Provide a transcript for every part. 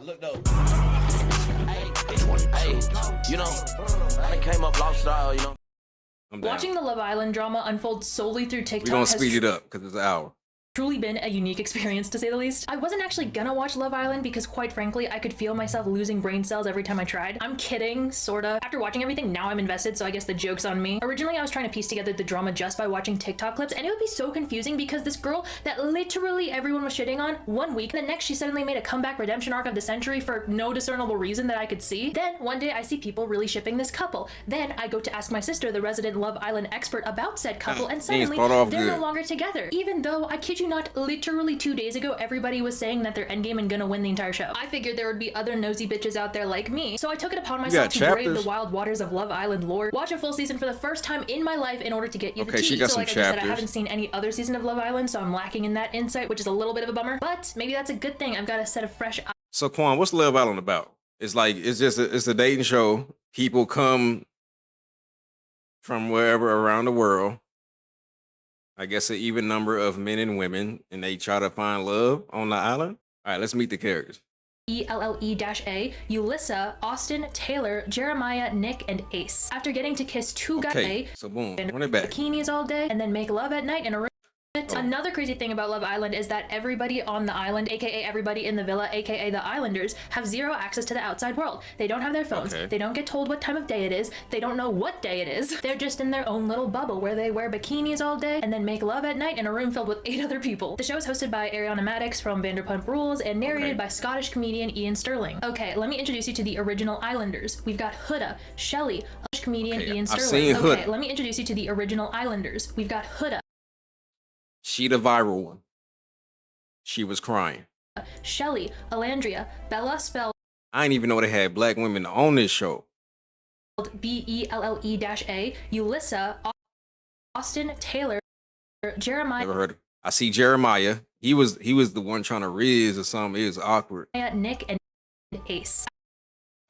looked up. Hey, you know, I came up lost style, you know. Watching the Love Island drama unfold solely through TikTok We're gonna speed it up because it's an hour. Truly been a unique experience, to say the least. I wasn't actually gonna watch Love Island because, quite frankly, I could feel myself losing brain cells every time I tried. I'm kidding, sorta. After watching everything, now I'm invested, so I guess the joke's on me. Originally, I was trying to piece together the drama just by watching TikTok clips, and it would be so confusing because this girl that literally everyone was shitting on 1 week, and the next she suddenly made a comeback redemption arc of the century for no discernible reason that I could see. Then, one day, I see people really shipping this couple. Then, I go to ask my sister, the resident Love Island expert, about said couple, and suddenly, they're no longer together. Even though, I kid you not, literally 2 days ago, everybody was saying that they're endgame and gonna win the entire show. I figured there would be other nosy bitches out there like me, so I took it upon myself to brave the wild waters of Love Island lore, watch a full season for the first time in my life in order to get you the tea. She got so some like I just said, I haven't seen any other season of Love Island, so I'm lacking in that insight, which is a little bit of a bummer, but maybe that's a good thing. I've got a set of fresh eyes. So Quan, what's Love Island about? It's like, it's a dating show. People come from wherever around the world. I guess an even number of men and women, and they try to find love on the island. All right, let's meet the characters. ELLE-A, Yulissa, Austin, Taylor, Jeremiah, Nick, and Ace. After getting to kiss two guys, so boom, run it back. Bikinis all day, and then make love at night in a room. Another crazy thing about Love Island is that everybody on the island, aka everybody in the villa, aka the Islanders, have zero access to the outside world. They don't have their phones. They don't get told what time of day it is. They don't know what day it is. They're just in their own little bubble where they wear bikinis all day and then make love at night in a room filled with 8 other people. The show is hosted by Ariana Madix from Vanderpump Rules and narrated by Scottish comedian Ian Sterling. Okay, let me introduce you to the original Islanders. We've got Huda, Shelly, Scottish comedian Ian Sterling. Okay, let me introduce you to the original Islanders. We've got Huda. She the viral one. She was crying. Shelly, Alandria, Bella spelled. I didn't even know they had black women on this show. BELLE-A, Yulissa, Austin, Taylor, Jeremiah. Never heard of. I see Jeremiah. He was the one trying to riz or something. It was awkward. Nick and Ace.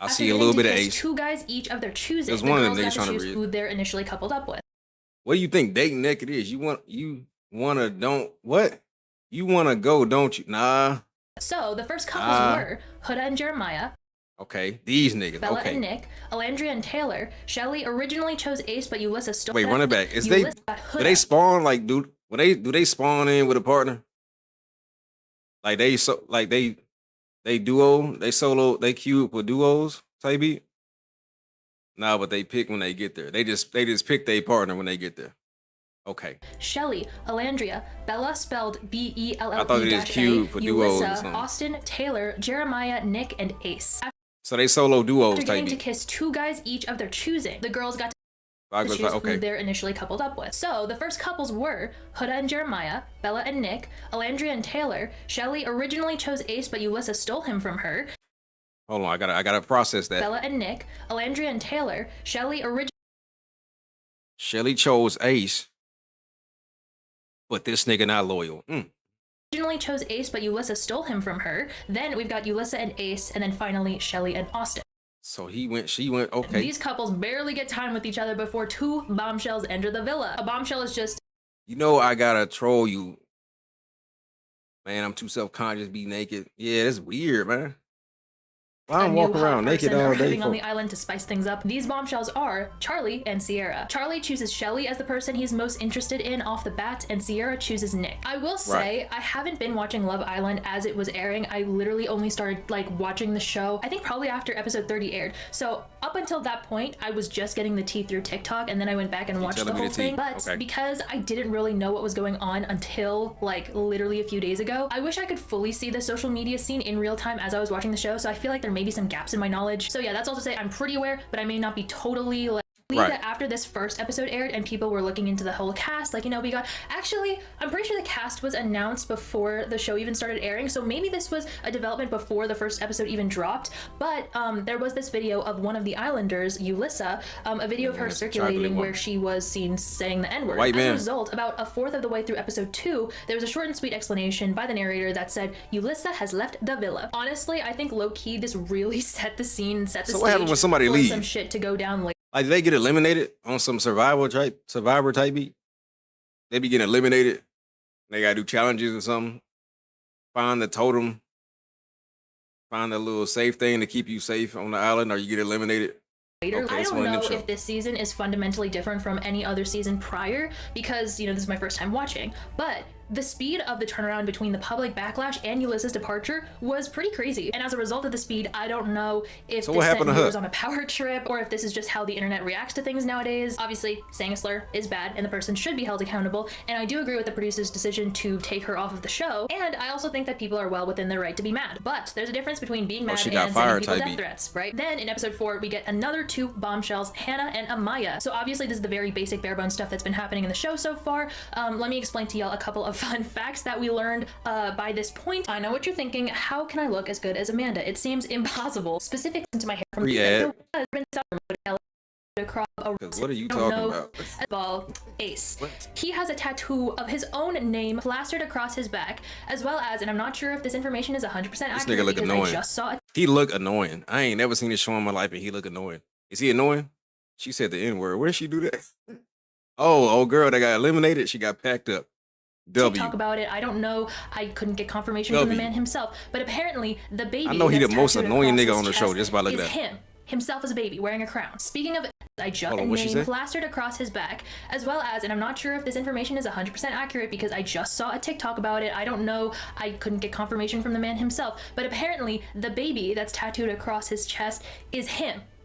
I see a little bit of Ace. 2 guys each of their choosing. There's one of them niggas trying to riz. who they're initially coupled up with. What do you think dating naked is? You wanna go, don't you? Nah. So the first couples were Huda and Jeremiah. Okay, these niggas. Bella and Nick, Alandria and Taylor. Shelly originally chose Ace, but Yulissa still. Wait, run it back. Do they spawn like do they spawn in with a partner? Like they duo, they solo, they queue for duos type beat? Nah, but they pick when they get there. They just pick their partner when they get there. Okay. Shelly, Alandria, Bella spelled BELLE-A, I thought it is queued for duos or something. Austin, Taylor, Jeremiah, Nick, and Ace. So they solo duos After type getting beat. to kiss 2 guys each of their choosing, the girls got to choose who they're initially coupled up with. So the first couples were Huda and Jeremiah, Bella and Nick, Alandria and Taylor. Shelly originally chose Ace, but Yulissa stole him from her. Hold on, I gotta process that. Bella and Nick, Alandria and Taylor. Shelly chose Ace, but this nigga not loyal. Originally chose Ace, but Yulissa stole him from her. Then we've got Yulissa and Ace, and then finally Shelly and Austin. So she went, okay. These couples barely get time with each other before 2 bombshells enter the villa. A bombshell is just... You know I gotta troll you. Man, I'm too self-conscious, be naked. Yeah, that's weird, man. I don't walk around naked all day. On the island to spice things up. These bombshells are Charlie and Sierra. Charlie chooses Shelly as the person he's most interested in off the bat, and Sierra chooses Nick. I will say, I haven't been watching Love Island as it was airing. I literally only started watching the show, I think probably after episode 30 aired. So up until that point, I was just getting the tea through TikTok, and then I went back and watched the whole thing. But because I didn't really know what was going on until literally a few days ago, I wish I could fully see the social media scene in real time as I was watching the show. So I feel like there may be some gaps in my knowledge. So yeah, that's all to say I'm pretty aware, but I may not be totally that after this first episode aired and people were looking into the whole cast, we got, actually, I'm pretty sure the cast was announced before the show even started airing, so maybe this was a development before the first episode even dropped, but there was this video of one of the Islanders, Yulissa, a video of her circulating where she was seen saying the N-word. As a result, about a 4th of the way through episode 2, there was a short and sweet explanation by the narrator that said, Yulissa has left the villa. Honestly, I think low-key this really set the scene, set the stage what happened when somebody leaves? Some shit to go down later. Like, they get eliminated on some survivor type beat? They be getting eliminated. They gotta do challenges or something. Find the totem find a little safe thing to keep you safe on the island, or you get eliminated? Later. Okay, I it's don't one of them know shows. if this season is fundamentally different from any other season prior because, you know, this is my first time watching, but the speed of the turnaround between the public backlash and Ulysses' departure was pretty crazy. And as a result of the speed, I don't know if So this what sent happened to her? viewers on a power trip or if this is just how the internet reacts to things nowadays. Obviously, saying a slur is bad and the person should be held accountable. And I do agree with the producer's decision to take her off of the show. And I also think that people are well within their right to be mad. But there's a difference between being mad she and got sending fired, people death Tybee. threats, right? Then in episode 4, we get another 2 bombshells, Hannah and Amaya. So obviously this is the very basic bare bones stuff that's been happening in the show so far. Let me explain to y'all a couple of fun facts that we learned by this point. I know what you're thinking. How can I look as good as Amanda? It seems impossible. Specifically to my hair from Re-add. across a 'Cause what are you don't talking know. about? Ball Ace. What? He has a tattoo of his own name plastered across his back, as well as, and I'm not sure if this information is 100% This accurate nigga look because annoying. I just saw it. He look annoying. I ain't never seen this show in my life, and he look annoying. Is he annoying? She said the N word. Where did she do that? Oh, old girl that got eliminated. She got packed up. W. Talk about it. I don't know. I couldn't get confirmation from the W. man himself, but apparently the baby. I know he that's the most tattooed annoying across nigga his on the show chest just by looking is at him. himself as a baby wearing a crown. Speaking of, I just Hold on, what she name say? plastered across his back, as well as, and I'm not sure if this information is 100% accurate because I just saw a TikTok about it. I don't know. I couldn't get confirmation from the man himself, but apparently the baby that's tattooed across his chest is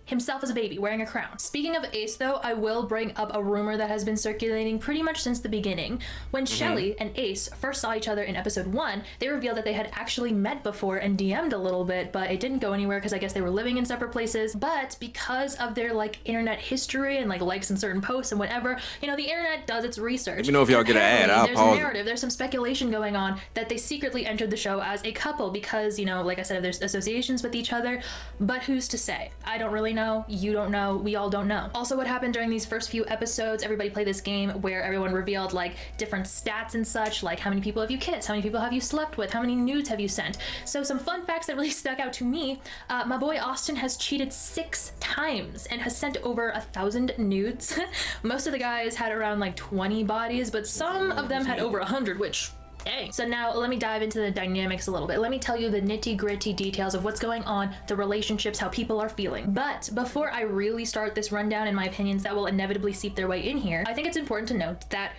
himself as a baby wearing a crown. Speaking of Ace though, I will bring up a rumor that has been circulating pretty much since the beginning. When Shelly and Ace first saw each other in episode 1, they revealed that they had actually met before and DM'd a little bit, but it didn't go anywhere because I guess they were living in separate places. But because of their like internet history and like likes in certain posts and whatever, you know, the internet does its research. Let me know if y'all And get an ad. apparently I'll there's pause a it. narrative, there's some speculation going on that they secretly entered the show as a couple because, you know, like I said, there's associations with each other, but who's to say? I don't really know. You don't know. We all don't know. Also, what happened during these first few episodes, everybody played this game where everyone revealed like different stats and such, like how many people have you kissed, how many people have you slept with, how many nudes have you sent. So some fun facts that really stuck out to me. My boy Austin has cheated 6 times and has sent over 1,000 nudes. Most of the guys had around like 20 bodies, but some of them had over 100, which dang. So now let me dive into the dynamics a little bit. Let me tell you the nitty-gritty details of what's going on, the relationships, how people are feeling. But before I really start this rundown and my opinions that will inevitably seep their way in here, I think it's important to note that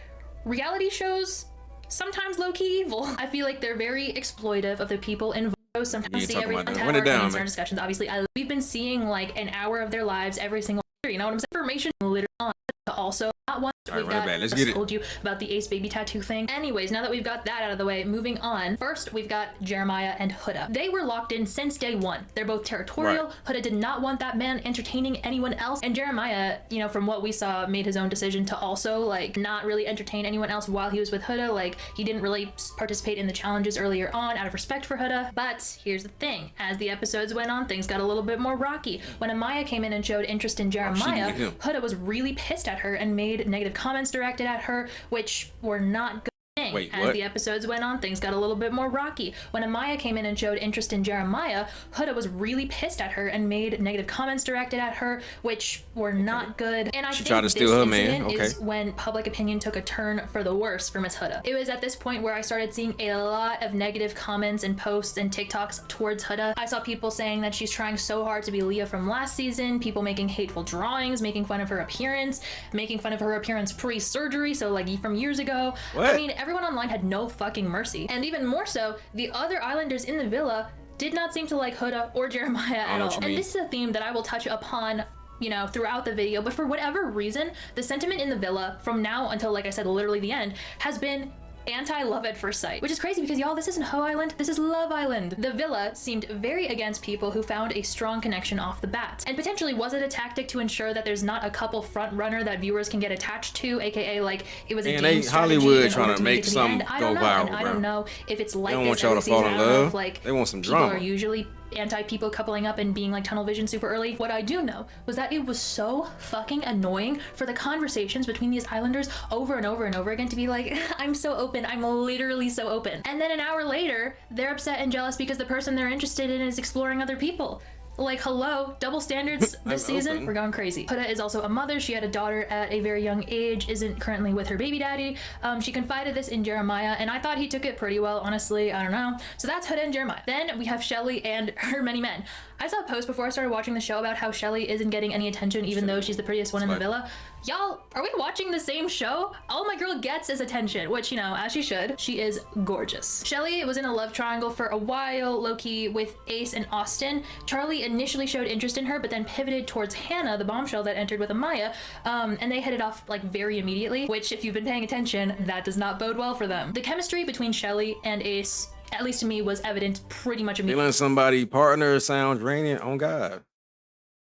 reality shows sometimes low-key evil. I feel like they're very exploitive of the people involved. Sometimes You see talking everything about that. on Run it down, our man. discussions. Obviously, we've been seeing like an hour of their lives every single year. You know what I'm saying? Information literally on. Also, not once All right, we've run it got back. Let's get it. told you about the Ace baby tattoo thing. Anyways, now that we've got that out of the way, moving on. First, we've got Jeremiah and Huda. They were locked in since day one. They're both territorial. Right. Huda did not want that man entertaining anyone else. And Jeremiah, you know, from what we saw, made his own decision to also like not really entertain anyone else while he was with Huda. Like he didn't really participate in the challenges earlier on out of respect for Huda. But here's the thing. As the episodes went on, things got a little bit more rocky. When Amaya came in and showed interest in Jeremiah, get him. Huda was really pissed at her and made negative comments directed at her, which were not good. Wait, As what? the episodes went on, things got a little bit more rocky. When Amaya came in and showed interest in Jeremiah, Huda was really pissed at her and made negative comments directed at her, which were not good. And I She think tried to this steal her man, incident is okay. when public opinion took a turn for the worse for Miss Huda. It was at this point where I started seeing a lot of negative comments and posts and TikToks towards Huda. I saw people saying that she's trying so hard to be Leah from last season, people making hateful drawings, making fun of her appearance, making fun of her appearance pre-surgery, so like from years ago. What? I mean, everyone online had no fucking mercy. And even more so, the other islanders in the villa did not seem to like Huda or Jeremiah at know all. what you And mean. this is a theme that I will touch upon, you know, throughout the video, but for whatever reason, the sentiment in the villa from now until, like I said, literally the end, has been anti-love at first sight, which is crazy because y'all, this isn't Ho Island, this is Love Island. The villa seemed very against people who found a strong connection off the bat. And potentially, was it a tactic to ensure that there's not a couple front runner that viewers can get attached to, aka like it was a And game they strategy Hollywood in trying order to make make it to the something end? I go don't know, viral, and I bro. don't know if it's like don't this want y'all every to fall season. in I don't know love. if, like, They want some people drama. are usually anti-people coupling up and being like tunnel vision super early. What I do know was that it was so fucking annoying for the conversations between these islanders over and over and over again to be like, I'm so open, I'm literally so open. And then an hour later, they're upset and jealous because the person they're interested in is exploring other people. Like, hello, double standards this season. We're going crazy. Huda is also a mother. She had a daughter at a very young age, isn't currently with her baby daddy. She confided this in Jeremiah, and I thought he took it pretty well, honestly. I don't know. So that's Huda and Jeremiah. Then we have Shelly and her many men. I saw a post before I started watching the show about how Shelly isn't getting any attention, even though she's the prettiest one in the villa. Y'all, are we watching the same show? All my girl gets is attention, which, you know, as she should. She is gorgeous. Shelly was in a love triangle for a while, low-key, with Ace and Austin. Charlie initially showed interest in her, but then pivoted towards Hannah, the bombshell that entered with Amaya, and they hit it off like very immediately, which, if you've been paying attention, that does not bode well for them. The chemistry between Shelly and Ace, at least to me, was evident pretty much immediately. Feeling somebody partner sounds draining. On God,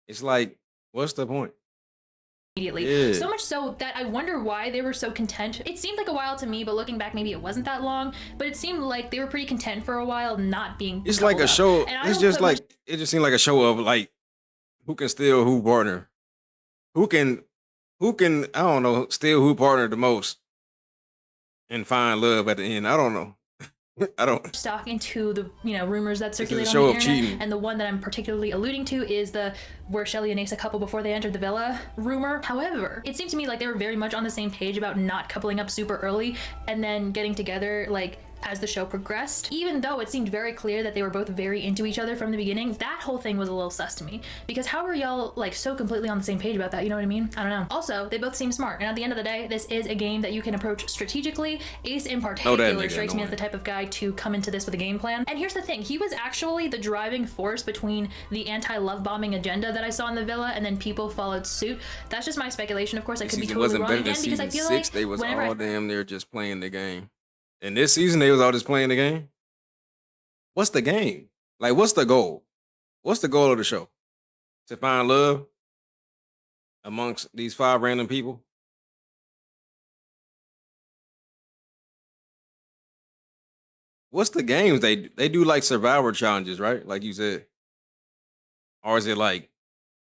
it's like, what's the point? Immediately. So much so that I wonder why they were so content. It seemed like a while to me, but looking back, maybe it wasn't that long. But it seemed like they were pretty content for a while, not being. It's like a show. It's just like it just seemed like a show of like who can steal who partner, who can I don't know, steal who partner the most, and find love at the end. I don't know. I don't stock into the rumors that circulate on the internet, cheating. And the one that I'm particularly alluding to is the where Shelly and Ace a couple before they entered the villa rumor. However, it seemed to me like they were very much on the same page about not coupling up super early and then getting together like as the show progressed. Even though it seemed very clear that they were both very into each other from the beginning, that whole thing was a little sus to me, because how are y'all like so completely on the same page about that? You know what I mean? I don't know. Also, they both seem smart, and at the end of the day, this is a game that you can approach strategically. Ace in particular strikes me as the type of guy to come into this with a game plan. And here's the thing, he was actually the driving force between the anti-love bombing agenda that I saw in the villa and then people followed suit. That's just my speculation, of course. I could be totally wrong again, because I feel like they was all damn near just playing the game. And this season, they was all just playing the game. What's the game? Like, what's the goal? What's the goal of the show? To find love amongst these 5 random people? What's the games? They do like survivor challenges, right? Like you said. Or is it like,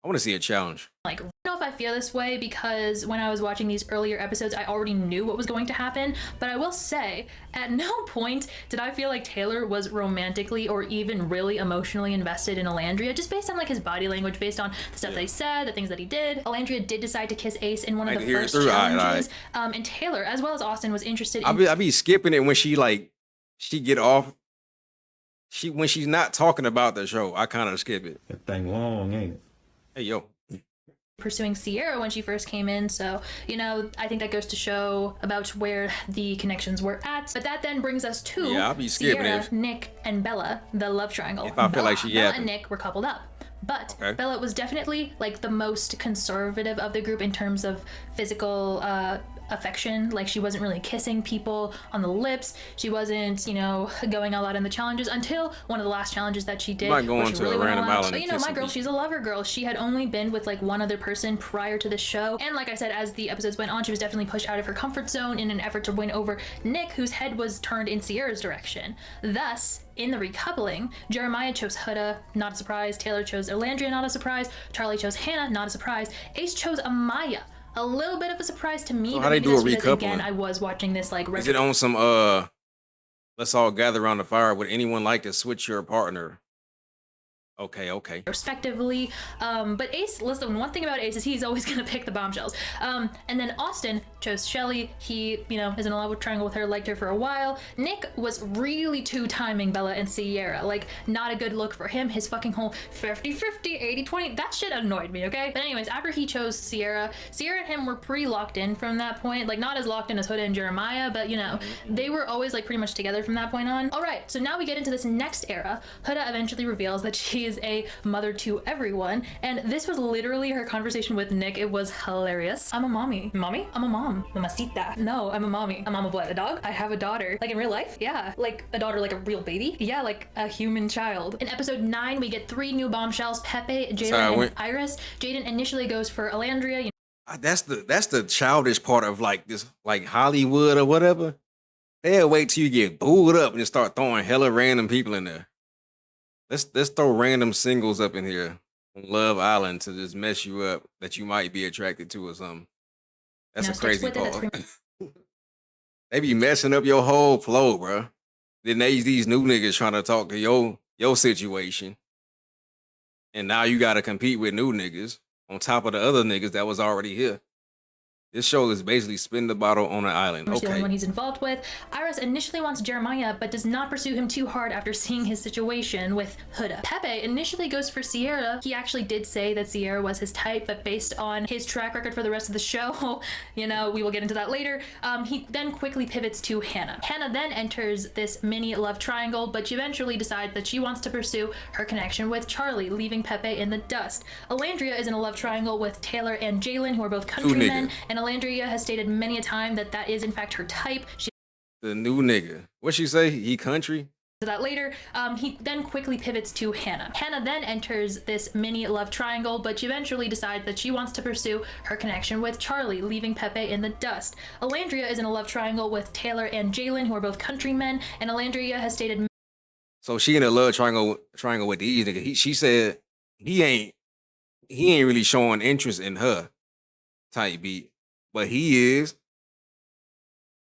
I want to see a challenge. Like, I don't know if I feel this way because when I was watching these earlier episodes, I already knew what was going to happen. But I will say, at no point did I feel like Taylor was romantically or even really emotionally invested in Alandria, just based on like his body language, based on the stuff that he said, the things that he did. Alandria did decide to kiss Ace in one of the first challenges. And Taylor, as well as Austin, was interested in... I be skipping it when she get off. When she's not talking about the show, I kind of skip it. That thing long, ain't it? Hey, yo. Pursuing Sierra when she first came in, so I think that goes to show about where the connections were at. But that then brings us to I'll be skipping Sierra, it. Nick, and Bella, the love triangle. If I feel like Bella and Nick were coupled up. But Bella was definitely like the most conservative of the group in terms of physical affection. Like, she wasn't really kissing people on the lips. She wasn't, going all out in the challenges until one of the last challenges that she did. Not going to really a random island. But my girl, she's a lover girl. She had only been with like one other person prior to the show. And like I said, as the episodes went on, she was definitely pushed out of her comfort zone in an effort to win over Nick, whose head was turned in Sierra's direction. Thus, in the recoupling, Jeremiah chose Huda, not a surprise. Taylor chose Alandria, not a surprise. Charlie chose Hannah, not a surprise. Ace chose Amaya. A little bit of a surprise to me. So how they do a recoupling? Again, I was watching this like. Is it on some let's all gather around the fire? Would anyone like to switch your partner? Okay. Respectively. But Ace, listen, one thing about Ace is he's always going to pick the bombshells. And then Austin chose Shelly. He, is in a love triangle with her, liked her for a while. Nick was really two-timing Bella and Sierra. Like, not a good look for him. His fucking whole 50-50, 80-20, that shit annoyed me, okay? But anyways, after he chose Sierra and him were pretty locked in from that point. Like, not as locked in as Huda and Jeremiah, but, they were always, like, pretty much together from that point on. All right, so now we get into this next era. Huda eventually reveals that she is a mother to everyone, and this was literally her conversation with Nick. It was hilarious. I'm a mommy. Mommy? I'm a mom. Mamacita. No, I'm a mommy. A mom of what? A dog? I have a daughter. Like in real life? Yeah. Like a daughter, like a real baby? Yeah, like a human child. In episode 9, we get 3 new bombshells: Pepe, Jaden, and Iris. Jaden initially goes for Alandria. That's the childish part of like this, like Hollywood or whatever. They'll wait till you get booed up and just start throwing hella random people in there. Let's throw random singles up in here on Love Island to just mess you up that you might be attracted to or something. That's a crazy part. They be messing up your whole flow, bro. Then these new niggas trying to talk to your situation. and now you got to compete with new niggas on top of the other niggas that was already here. This show is basically spin the bottle on an island. The only Okay. one he's involved with. Iris initially wants Jeremiah, but does not pursue him too hard after seeing his situation with Huda. Pepe initially goes for Sierra. He actually did say that Sierra was his type, but based on his track record for the rest of the show, you know, we will get into that later, he then quickly pivots to Hannah. Hannah then enters this mini love triangle, but she eventually decides that she wants to pursue her connection with Charlie, leaving Pepe in the dust. Alandria is in a love triangle with Taylor and Jalen, who are both countrymen, and Alandria has stated many a time that that is in fact her type. She The new nigga. What she say? He country? to that later. He then quickly pivots to Hannah. Hannah then enters this mini love triangle, but she eventually decides that she wants to pursue her connection with Charlie, leaving Pepe in the dust. Alandria is in a love triangle with Taylor and Jalen, who are both countrymen, and Alandria has stated. So she in a love triangle with these niggas. She said he ain't really showing interest in her type beat, but he is.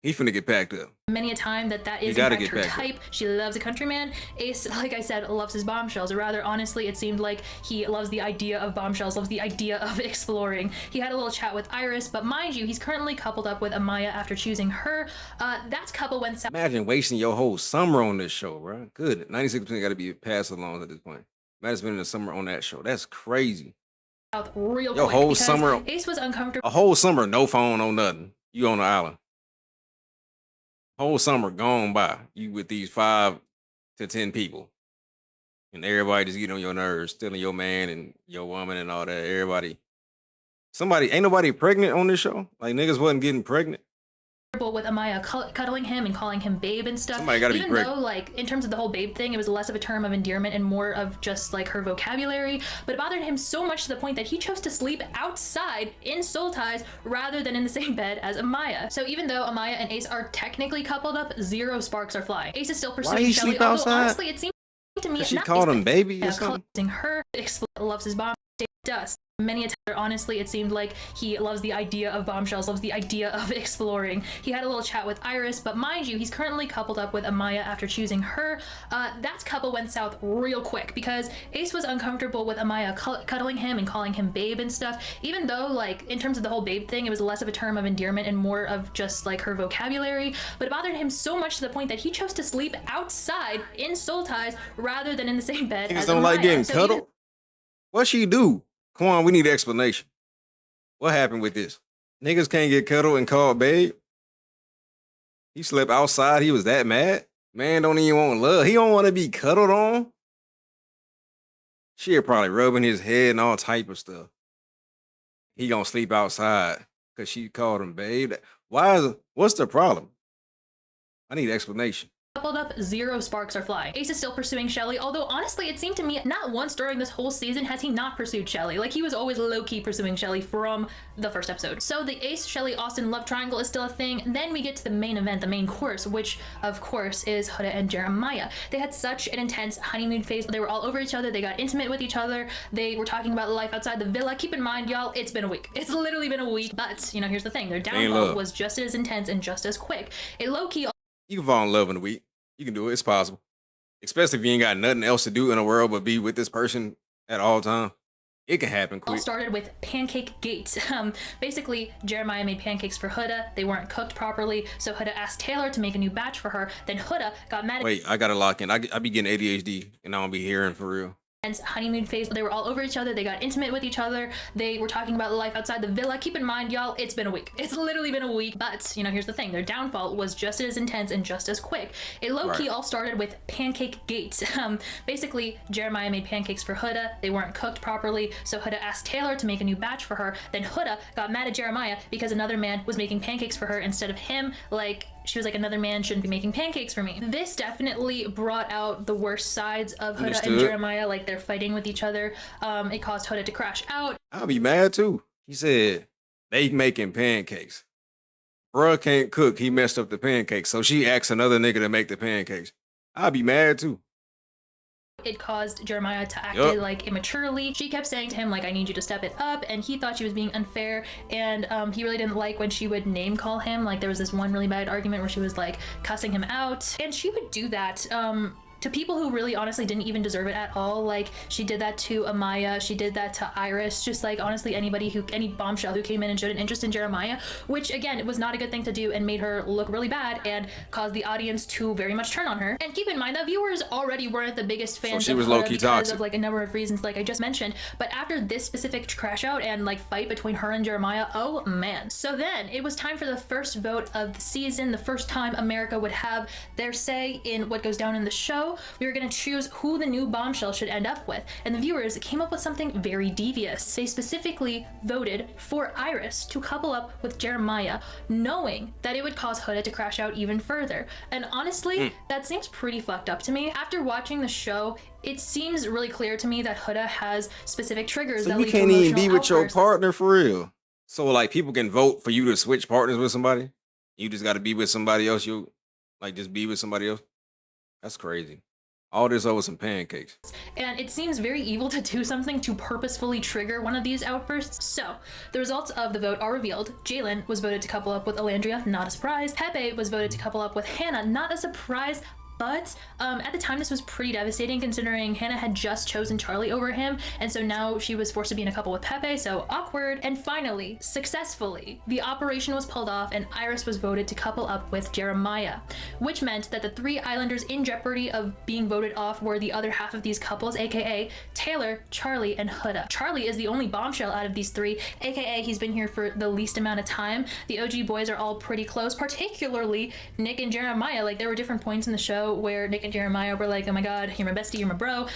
He finna get packed up. Many a time that that is in fact her type. She loves a countryman. Ace, like I said, loves his bombshells, or rather, honestly, it seemed like he loves the idea of bombshells, loves the idea of exploring. He had a little chat with Iris, but mind you, he's currently coupled up with Amaya after choosing her. That couple went south. Imagine wasting your whole summer on this show, bro. Good. 96% got to be pass alongs at this point. Imagine spending the summer on that show. That's crazy. Real your quick, whole summer. Ace was uncomfortable. A whole summer, no phone, no nothing. You on the island. Whole summer gone by. You with these 5 to 10 people. And everybody just getting on your nerves, stealing your man and your woman and all that. Everybody. Ain't nobody pregnant on this show? Like niggas wasn't getting pregnant? With Amaya cuddling him and calling him babe and stuff. Somebody gotta be Even though, like, in terms of the whole babe thing, it was less of a term of endearment and more of just like her vocabulary. But it bothered him so much to the point that he chose to sleep outside in soul ties rather than in the same bed as Amaya. So even though Amaya and Ace are technically coupled up, 0 sparks are flying. Ace is still pursuing Shelly, although outside? Honestly it seemed to me she called him baby or something. Her loves his bomb dust. Many a time, honestly, it seemed like he loves the idea of bombshells, loves the idea of exploring. He had a little chat with Iris, but mind you, he's currently coupled up with Amaya after choosing her. That couple went south real quick because Ace was uncomfortable with Amaya cuddling him and calling him babe and stuff. Even though, like, in terms of the whole babe thing, it was less of a term of endearment and more of just like her vocabulary. But it bothered him so much to the point that he chose to sleep outside in soul ties rather than in the same bed as Amaya. Don't like getting cuddled? What she do? Come on, we need an explanation. What happened with this? Niggas can't get cuddled and called babe? He slept outside, he was that mad? Man don't even want love. He don't want to be cuddled on? She probably rubbing his head and all type of stuff. He gonna sleep outside because she called him babe. What's the problem? I need an explanation. Coupled up, 0 sparks are flying. Ace is still pursuing Shelly, although honestly it seemed to me not once during this whole season has he not pursued Shelly. Like, he was always low-key pursuing Shelly from the first episode. So the Ace, Shelly, Austin love triangle is still a thing. Then we get to the main event, the main course, which of course is Huda and Jeremiah. They had such an intense honeymoon phase. They were all over each other. They got intimate with each other. They were talking about life outside the villa. Keep in mind, y'all, it's been a week. It's literally been a week. But, you know, here's the thing. Their downfall was just as intense and just as quick. It low-key... You can fall in love in a week. You can do it. It's possible. Especially if you ain't got nothing else to do in the world but be with this person at all times. It can happen quick. All started with Pancake Gate. Basically, Jeremiah made pancakes for Huda. They weren't cooked properly, so Huda asked Taylor to make a new batch for her. Then Huda got mad at... Wait, I gotta lock in. I be getting ADHD and I don't be hearing for real. Honeymoon phase. They were all over each other. They got intimate with each other. They were talking about life outside the villa. Keep in mind, y'all, it's been a week. It's literally been a week. But, you know, here's the thing. Their downfall was just as intense and just as quick. It low-key all started with Pancake Gate. Basically, Jeremiah made pancakes for Huda. They weren't cooked properly, so Huda asked Taylor to make a new batch for her. Then Huda got mad at Jeremiah because another man was making pancakes for her instead of him. Like, she was like, another man shouldn't be making pancakes for me. This definitely brought out the worst sides of Huda and Jeremiah. Like, they're fighting with each other. It caused Huda to crash out. I'll be mad too. He said, they making pancakes. Bruh can't cook. He messed up the pancakes. So she asked another nigga to make the pancakes. I'll be mad too. It caused Jeremiah to act like immaturely. She kept saying to him, like, I need you to step it up, and he thought she was being unfair, and he really didn't like when she would name call him. Like, there was this one really bad argument where she was like cussing him out, and she would do that to people who really honestly didn't even deserve it at all. Like, she did that to Amaya, she did that to Iris, just like honestly any bombshell who came in and showed an interest in Jeremiah, which again was not a good thing to do and made her look really bad and caused the audience to very much turn on her. And keep in mind that viewers already weren't the biggest fans of her because toxic. of like a number of reasons like I just mentioned, but after this specific crash out and like fight between her and Jeremiah, oh man. So then it was time for the first vote of the season, the first time America would have their say in what goes down in the show. We were going to choose who the new bombshell should end up with, and the viewers came up with something very devious. They specifically voted for Iris to couple up with Jeremiah, knowing that it would cause Huda to crash out even further. And honestly, that seems pretty fucked up to me. After watching the show, it seems really clear to me that Huda has specific triggers that you lead can't to even be with your outbursts. partner for real. So like people can vote for you to switch partners with somebody. You just got to be with somebody else. You like just be with somebody else. That's crazy. All this over some pancakes. And it seems very evil to do something to purposefully trigger one of these outbursts. So, the results of the vote are revealed. Jalen was voted to couple up with Alandria, not a surprise. Pepe was voted to couple up with Hannah, not a surprise. But at the time, this was pretty devastating considering Hannah had just chosen Charlie over him, and so now she was forced to be in a couple with Pepe, so awkward. And finally, successfully, the operation was pulled off and Iris was voted to couple up with Jeremiah, which meant that the 3 Islanders in jeopardy of being voted off were the other half of these couples, aka Taylor, Charlie, and Huda. Charlie is the only bombshell out of these 3, aka he's been here for the least amount of time. The OG boys are all pretty close, particularly Nick and Jeremiah. Like, there were different points in the show where Nick and Jeremiah were like, oh my god, you're my bestie, you're my bro.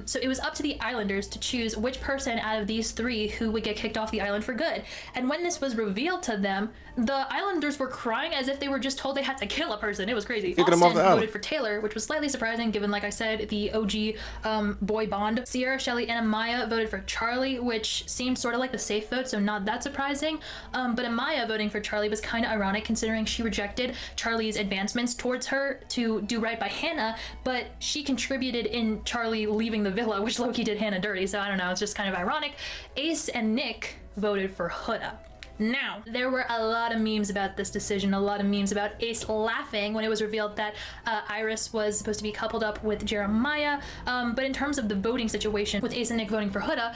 So it was up to the Islanders to choose which person out of these 3 who would get kicked off the island for good. And when this was revealed to them, the Islanders were crying as if they were just told they had to kill a person. It was crazy. Kicking them off the island. Voted for Taylor, which was slightly surprising given, like I said, the OG boy bond. Sierra, Shelly, and Amaya voted for Charlie, which seemed sort of like the safe vote, so not that surprising. But Amaya voting for Charlie was kind of ironic considering she rejected Charlie's advancements towards her to do right by Hannah, but she contributed in Charlie leaving the villa, which low-key did Hannah dirty, so I don't know, it's just kind of ironic. Ace and Nick voted for Huda. Now, there were a lot of memes about this decision, a lot of memes about Ace laughing when it was revealed that Iris was supposed to be coupled up with Jeremiah, but in terms of the voting situation with Ace and Nick voting for Huda,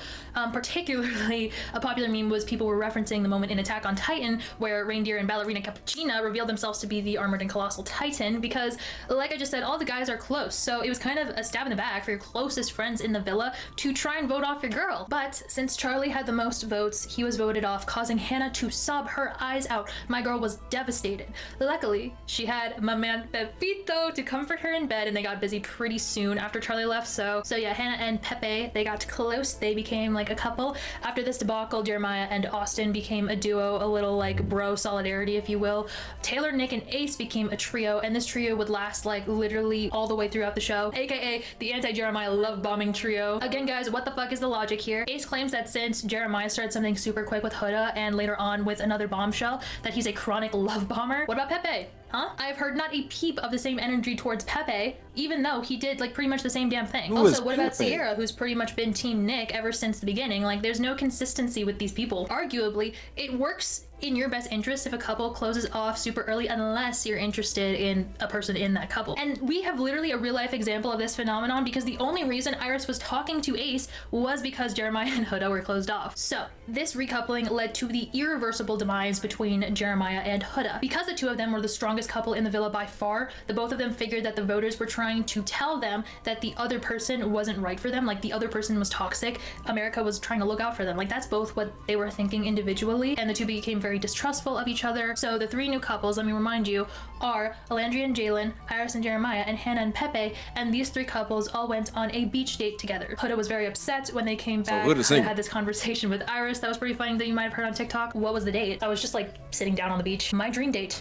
particularly a popular meme was people were referencing the moment in Attack on Titan where Reindeer and Ballerina Capuchina revealed themselves to be the Armored and Colossal Titan because, like I just said, all the guys are close, so it was kind of a stab in the back for your closest friends in the villa to try and vote off your girl. But since Charlie had the most votes, he was voted off, causing Hannah to sob her eyes out. My girl was devastated. Luckily, she had my man Pepito to comfort her in bed, and they got busy pretty soon after Charlie left. So yeah, Hannah and Pepe, they got close. They became like a couple. After this debacle, Jeremiah and Austin became a duo, a little like bro solidarity, if you will. Taylor, Nick, and Ace became a trio, and this trio would last like literally all the way throughout the show, aka the anti-Jeremiah love bombing trio. Again, guys, what the fuck is the logic here? Ace claims that since Jeremiah started something super quick with Huda and later on with another bombshell, that he's a chronic love bomber. What about Pepe? Huh? I've heard not a peep of the same energy towards Pepe, even though he did like pretty much the same damn thing. Also, what about Sierra, who's pretty much been Team Nick ever since the beginning? Like, there's no consistency with these people. Arguably, it works in your best interest if a couple closes off super early unless you're interested in a person in that couple. And we have literally a real life example of this phenomenon because the only reason Iris was talking to Ace was because Jeremiah and Huda were closed off. So this recoupling led to the irreversible demise between Jeremiah and Huda. Because the two of them were the strongest couple in the villa by far, the both of them figured that the voters were trying to tell them that the other person wasn't right for them, like the other person was toxic. America was trying to look out for them. Like, that's both what they were thinking individually, and the two became very distrustful of each other. So the 3 new couples, let me remind you, are Alandria and Jalen, Iris and Jeremiah, and Hannah and Pepe, and these 3 couples all went on a beach date together. Huda was very upset when they came back. Huda had this conversation with Iris that was pretty funny that you might have heard on TikTok. What was the date? I was just like sitting down on the beach. My dream date.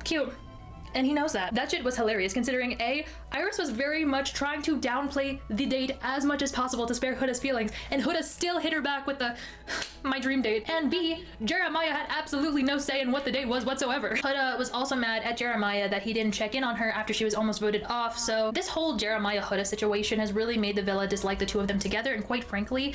Cute. And he knows that. That shit was hilarious considering A, Iris was very much trying to downplay the date as much as possible to spare Huda's feelings, and Huda still hit her back with the my dream date. And B, Jeremiah had absolutely no say in what the date was whatsoever. Huda was also mad at Jeremiah that he didn't check in on her after she was almost voted off. So this whole Jeremiah-Huda situation has really made the villa dislike the two of them together, and quite frankly,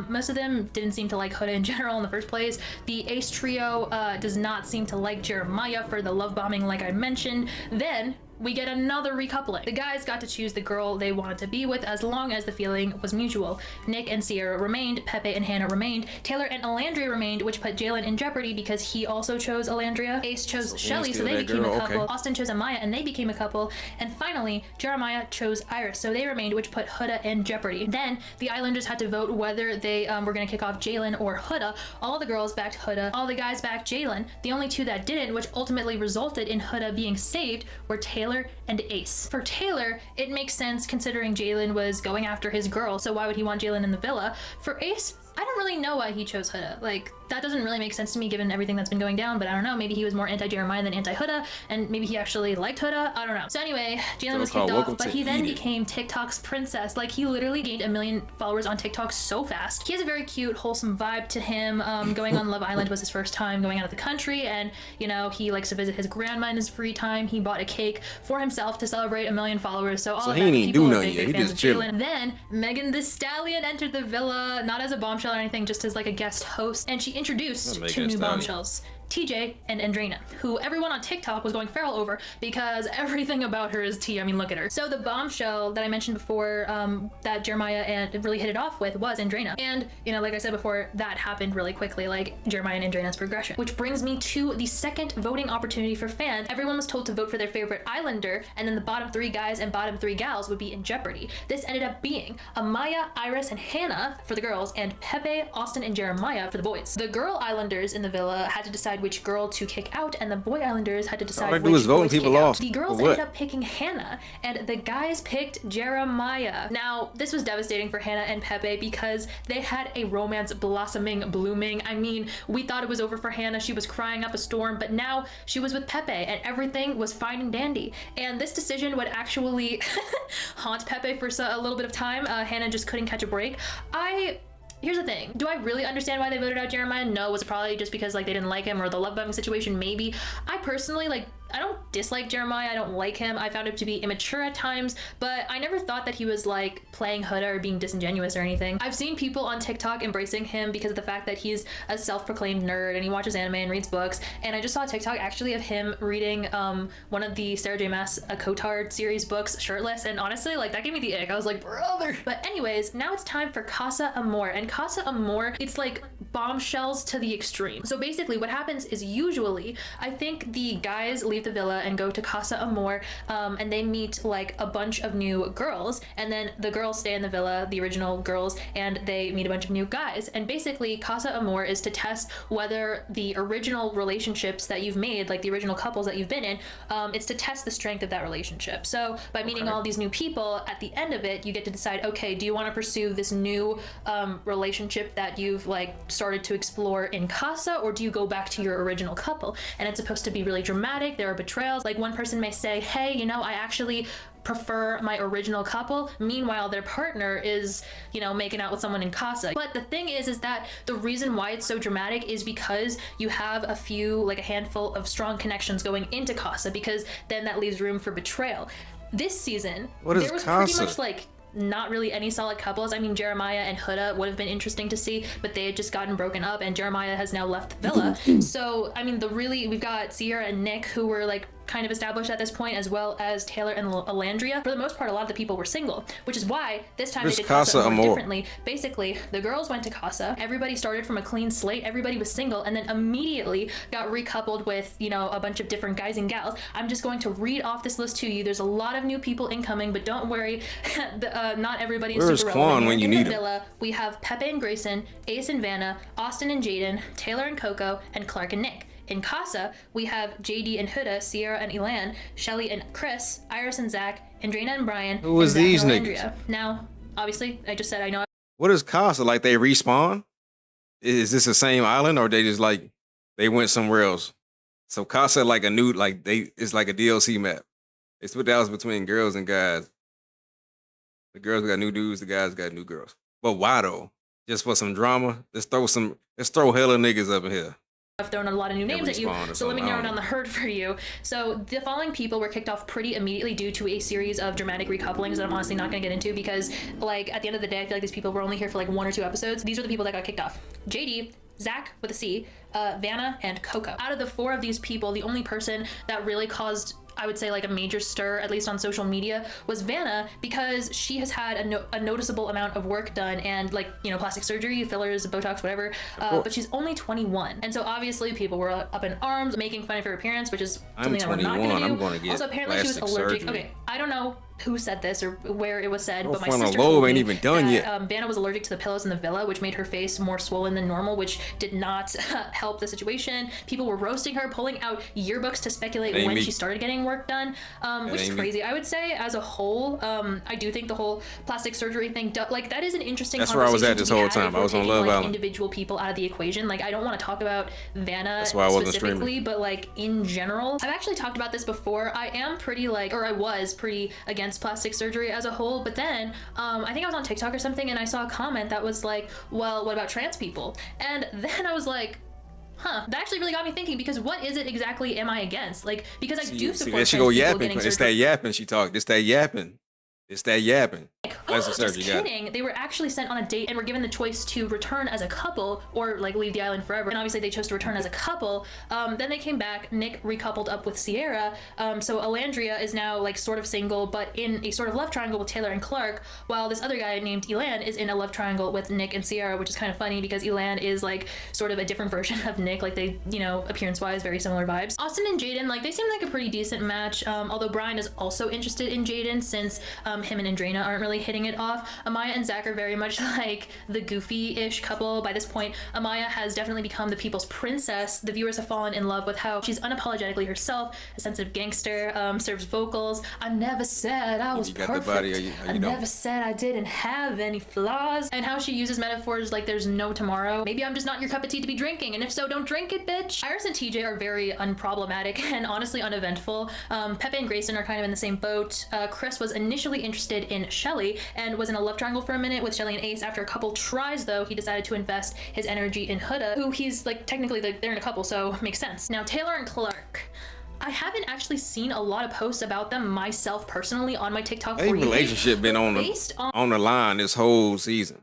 most of them didn't seem to like Huda in general in the first place. The Ace trio does not seem to like Jeremiah for the love bombing like I mentioned. Then we get another recoupling. The guys got to choose the girl they wanted to be with as long as the feeling was mutual. Nick and Sierra remained, Pepe and Hannah remained, Taylor and Alandria remained, which put Jalen in jeopardy because he also chose Alandria. Ace chose Shelly, so they became a couple. Okay. Austin chose Amaya, and they became a couple. And finally, Jeremiah chose Iris, so they remained, which put Huda in jeopardy. Then the Islanders had to vote whether they were going to kick off Jalen or Huda. All the girls backed Huda, all the guys backed Jalen. The only two that didn't, which ultimately resulted in Huda being saved, were Taylor and Ace. For Taylor, it makes sense considering Jalen was going after his girl, so why would he want Jalen in the villa? For Ace, I don't really know why he chose Huda. Like, that doesn't really make sense to me given everything that's been going down, but I don't know. Maybe he was more anti-Jeremiah than anti-Huda, and maybe he actually liked Huda. I don't know. So anyway, Jalen was kicked off, but he then became TikTok's princess. Like, he literally gained 1 million followers on TikTok so fast. He has a very cute, wholesome vibe to him. Going on Love Island was his first time going out of the country, and, you know, he likes to visit his grandma in his free time. He bought a cake for himself to celebrate 1 million followers. So all of that, people are big fans of Jalen. Then Megan Thee Stallion entered the villa, not as a bombshell or anything, just as like a guest host, and she introduced two new bombshells, TJ and Andrina, who everyone on TikTok was going feral over because everything about her is tea. I mean, look at her. So the bombshell that I mentioned before, that Jeremiah and really hit it off with, was Andrina. And, you know, like I said before, that happened really quickly, like Jeremiah and Andrina's progression. Which brings me to the second voting opportunity for fans. Everyone was told to vote for their favorite Islander, and then the bottom 3 guys and bottom 3 gals would be in jeopardy. This ended up being Amaya, Iris, and Hannah for the girls, and Pepe, Austin, and Jeremiah for the boys. The girl Islanders in the villa had to decide which girl to kick out, and the boy Islanders had to decide which boys to kick out. The girls ended up picking Hannah, and the guys picked Jeremiah. Now, this was devastating for Hannah and Pepe because they had a romance blooming. I mean, we thought it was over for Hannah. She was crying up a storm, but now she was with Pepe, and everything was fine and dandy. And this decision would actually haunt Pepe for a little bit of time. Hannah just couldn't catch a break. Here's the thing. Do I really understand why they voted out Jeremiah? No. Was it probably just because like they didn't like him or the love bombing situation? Maybe. I personally, like, I don't dislike Jeremiah. I don't like him. I found him to be immature at times, but I never thought that he was like playing Huda or being disingenuous or anything. I've seen people on TikTok embracing him because of the fact that he's a self-proclaimed nerd and he watches anime and reads books. And I just saw a TikTok actually of him reading one of the Sarah J Maas Cotard series books shirtless, and honestly, like, that gave me the ick. I was like, brother. But anyways, now it's time for Casa Amor, and Casa Amor, it's like bombshells to the extreme. So basically what happens is usually, I think the guys leave the villa and go to Casa Amor, and they meet like a bunch of new girls, and then the girls stay in the villa, the original girls, and they meet a bunch of new guys. And basically Casa Amor is to test whether the original relationships that you've made, like the original couples that you've been in, it's to test the strength of that relationship. So by meeting all these new people, at the end of it, you get to decide, okay, do you want to pursue this new relationship that you've like started to explore in Casa, or do you go back to your original couple? And it's supposed to be really dramatic. There are betrayals. Like, one person may say, hey, you know, I actually prefer my original couple. Meanwhile, their partner is, you know, making out with someone in Casa. But the thing is that the reason why it's so dramatic is because you have a handful of strong connections going into Casa, because then that leaves room for betrayal. This season, there was pretty much like not really any solid couples. I mean, Jeremiah and Huda would have been interesting to see, but they had just gotten broken up, and Jeremiah has now left the villa. So, I mean, we've got Sierra and Nick, who were like kind of established at this point, as well as Taylor and Alandria. For the most part, a lot of the people were single, which is why this time they did Casa Amor differently. Basically, the girls went to Casa, everybody started from a clean slate, everybody was single, and then immediately got recoupled with, you know, a bunch of different guys and gals. I'm just going to read off this list to you. There's a lot of new people incoming, but don't worry, not everybody is super relevant. Quan when you need him? In the villa, we have Pepe and Grayson, Ace and Vanna, Austin and Jaden, Taylor and Coco, and Clark and Nick. In Casa, we have JD and Huda, Sierra and Elan, Shelly and Chris, Iris and Zach, Andrina and Brian. Who was these niggas? Now, obviously, I just said I know. What is Casa? Like, they respawn? Is this the same island, or they just like they went somewhere else? So Casa like a new, like it's like a DLC map. They split the house between girls and guys. The girls got new dudes, the guys got new girls. But why though? Just for some drama? Let's throw hella niggas up in here. I've thrown a lot of new names at you, so let me narrow down the herd for you. So the following people were kicked off pretty immediately due to a series of dramatic recouplings that I'm honestly not going to get into, because like at the end of the day, I feel like these people were only here for like 1 or 2 episodes. These are the people that got kicked off: JD, Zach with a C, Vanna, and Coco. Out of the 4 of these people, the only person that really caused I would say like a major stir, at least on social media, was Vanna, because she has had a noticeable amount of work done and like, you know, plastic surgery, fillers, Botox, whatever, but she's only 21. And so obviously people were up in arms making fun of her appearance, which is something that we're not going to do. I'm gonna get also, apparently she was allergic. Surgery. Okay, I don't know who said this or where it was said, Oh, but my frontal sister lobe told me ain't even done that, yet. Vanna was allergic to the pillows in the villa, which made her face more swollen than normal, which did not help the situation. People were roasting her, pulling out yearbooks to speculate when she started getting work done, which is crazy. I would say as a whole, I do think the whole plastic surgery thing, like that is an interesting That's conversation. where I was at this whole time. I was on Love Island. Individual people out of the equation. Like I don't want to talk about Vanna specifically, but like in general, I've actually talked about this before. I am pretty like, or I was pretty against plastic surgery as a whole, but then I think I was on TikTok or something and I saw a comment that was like, well, what about trans people? And then I was like, huh, that actually really got me thinking, because what is it exactly am I against? Like, because I do support there she trans go people yapping. getting surgery. It's that yapping she talked. It's that yapping. It's that yapping. Just kidding. They were actually sent on a date and were given the choice to return as a couple or like leave the island forever. And obviously they chose to return as a couple. Then they came back. Nick recoupled up with Sierra. So Alandria is now like sort of single, but in a sort of love triangle with Taylor and Clark, while this other guy named Elan is in a love triangle with Nick and Sierra, which is kind of funny because Elan is like sort of a different version of Nick. Like they, you know, appearance-wise, very similar vibes. Austin and Jaden, like they seem like a pretty decent match. Although Brian is also interested in Jaden since him and Andrina aren't really hitting it off. Amaya and Zach are very much like the goofy-ish couple. By this point, Amaya has definitely become the people's princess. The viewers have fallen in love with how she's unapologetically herself, a sensitive gangster, serves vocals. I never said I was perfect. I never said I didn't have any flaws. And how she uses metaphors like there's no tomorrow. Maybe I'm just not your cup of tea to be drinking, and if so, don't drink it, bitch. Iris and TJ are very unproblematic and honestly uneventful. Pepe and Grayson are kind of in the same boat. Chris was initially interested in Shelly and was in a love triangle for a minute with Shelly and Ace. After a couple tries though, he decided to invest his energy in Huda, who he's like technically they're in a couple, so makes sense. Now Taylor and Clark, I haven't actually seen a lot of posts about them myself personally on my TikTok. Their relationship been on the line this whole season.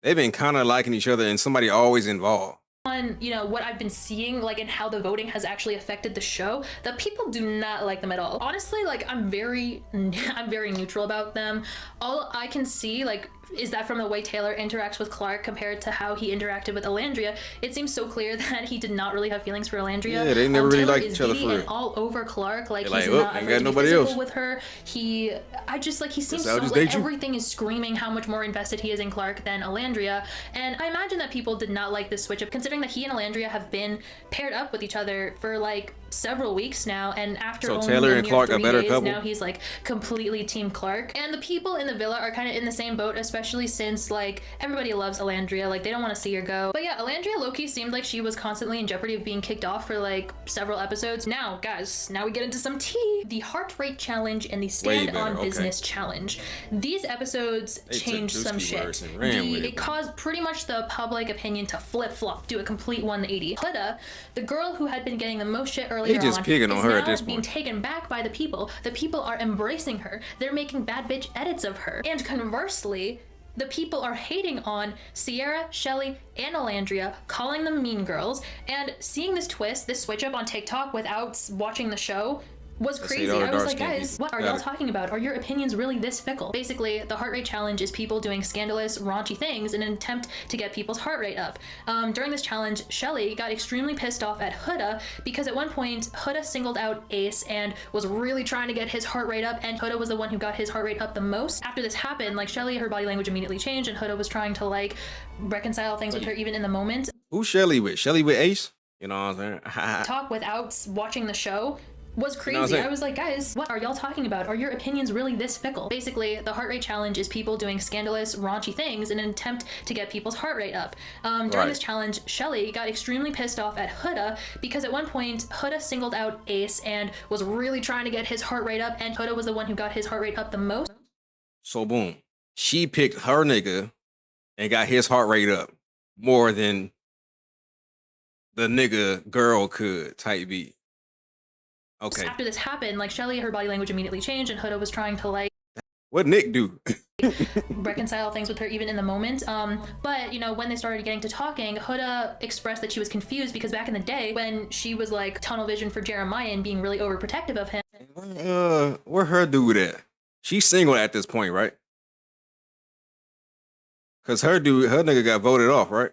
They've been kind of liking each other and somebody always involved. On, you know, what I've been seeing, like, and how the voting has actually affected the show, that people do not like them at all. Honestly, like, I'm very neutral about them. All I can see, like, is that from the way Taylor interacts with Clark compared to how he interacted with Alandria, it seems so clear that he did not really have feelings for Alandria. Yeah, they never really liked each other for real. All over Clark, like he's not ain't got nobody physical else with her. He seems so like everything is screaming how much more invested he is in Clark than Alandria. And I imagine that people did not like this switch up, considering that he and Alandria have been paired up with each other for like several weeks now, and after only Taylor and Clark a better couple. Now he's like completely team Clark. And the people in the villa are kind of in the same boat, especially since like everybody loves Alandria, like they don't want to see her go. But yeah, Alandria low-key seemed like she was constantly in jeopardy of being kicked off for like several episodes. Now guys, now we get into some tea. The heart rate challenge and the stand on business challenge. These episodes changed some shit. It caused pretty much the public opinion to flip-flop, do a complete 180. Huda, the girl who had been getting the most shit earlier just picking on her at this point. Being taken back by the people. The people are embracing her. They're making bad bitch edits of her. And conversely, the people are hating on Sierra, Shelly, and Alandria, calling them mean girls, and seeing this twist, this switch up on TikTok without watching the show was crazy. I was like, guys, what are y'all talking about? Are your opinions really this fickle? Basically, the heart rate challenge is people doing scandalous, raunchy things in an attempt to get people's heart rate up. During this challenge, Shelly got extremely pissed off at Huda because at one point, Huda singled out Ace and was really trying to get his heart rate up, and Huda was the one who got his heart rate up the most. After this happened, like Shelly, her body language immediately changed, and Huda was trying to like reconcile things with her even in the moment. Who's Shelly with? Shelly with Ace? You know what I'm saying? Talk without watching the show was crazy. I was like, guys, what are y'all talking about? Are your opinions really this fickle? Basically, the heart rate challenge is people doing scandalous, raunchy things in an attempt to get people's heart rate up. During this challenge, Shelly got extremely pissed off at Huda because at one point, Huda singled out Ace and was really trying to get his heart rate up, and Huda was the one who got his heart rate up the most. So boom, she picked her nigga and got his heart rate up more than the nigga girl could type beat. Okay. After this happened, like Shelly, her body language immediately changed, and Huda was trying to like what Nick do? reconcile things with her even in the moment. But you know, when they started getting to talking, Huda expressed that she was confused because back in the day when she was like tunnel vision for Jeremiah and being really overprotective of him, Where her dude at? She's single at this point, right? Cause her nigga got voted off, right?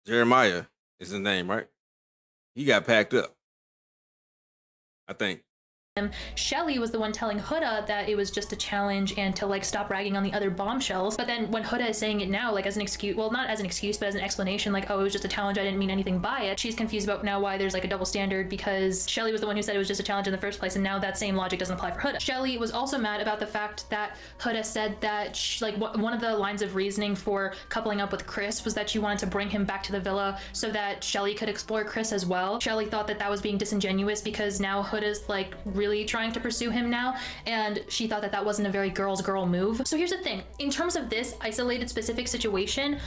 Jeremiah is his name, right? He got packed up, I think. Shelly was the one telling Huda that it was just a challenge and to like stop ragging on the other bombshells. But then when Huda is saying it now, like as an excuse, well, not as an excuse, but as an explanation, like, oh, it was just a challenge, I didn't mean anything by it. She's confused about now why there's like a double standard because Shelly was the one who said it was just a challenge in the first place, and now that same logic doesn't apply for Huda. Shelly was also mad about the fact that Huda said that one of the lines of reasoning for coupling up with Chris was that she wanted to bring him back to the villa so that Shelly could explore Chris as well. Shelly thought that that was being disingenuous because now Huda's like really trying to pursue him now, and she thought that that wasn't a very girl move. So here's the thing, in terms of this isolated specific situation,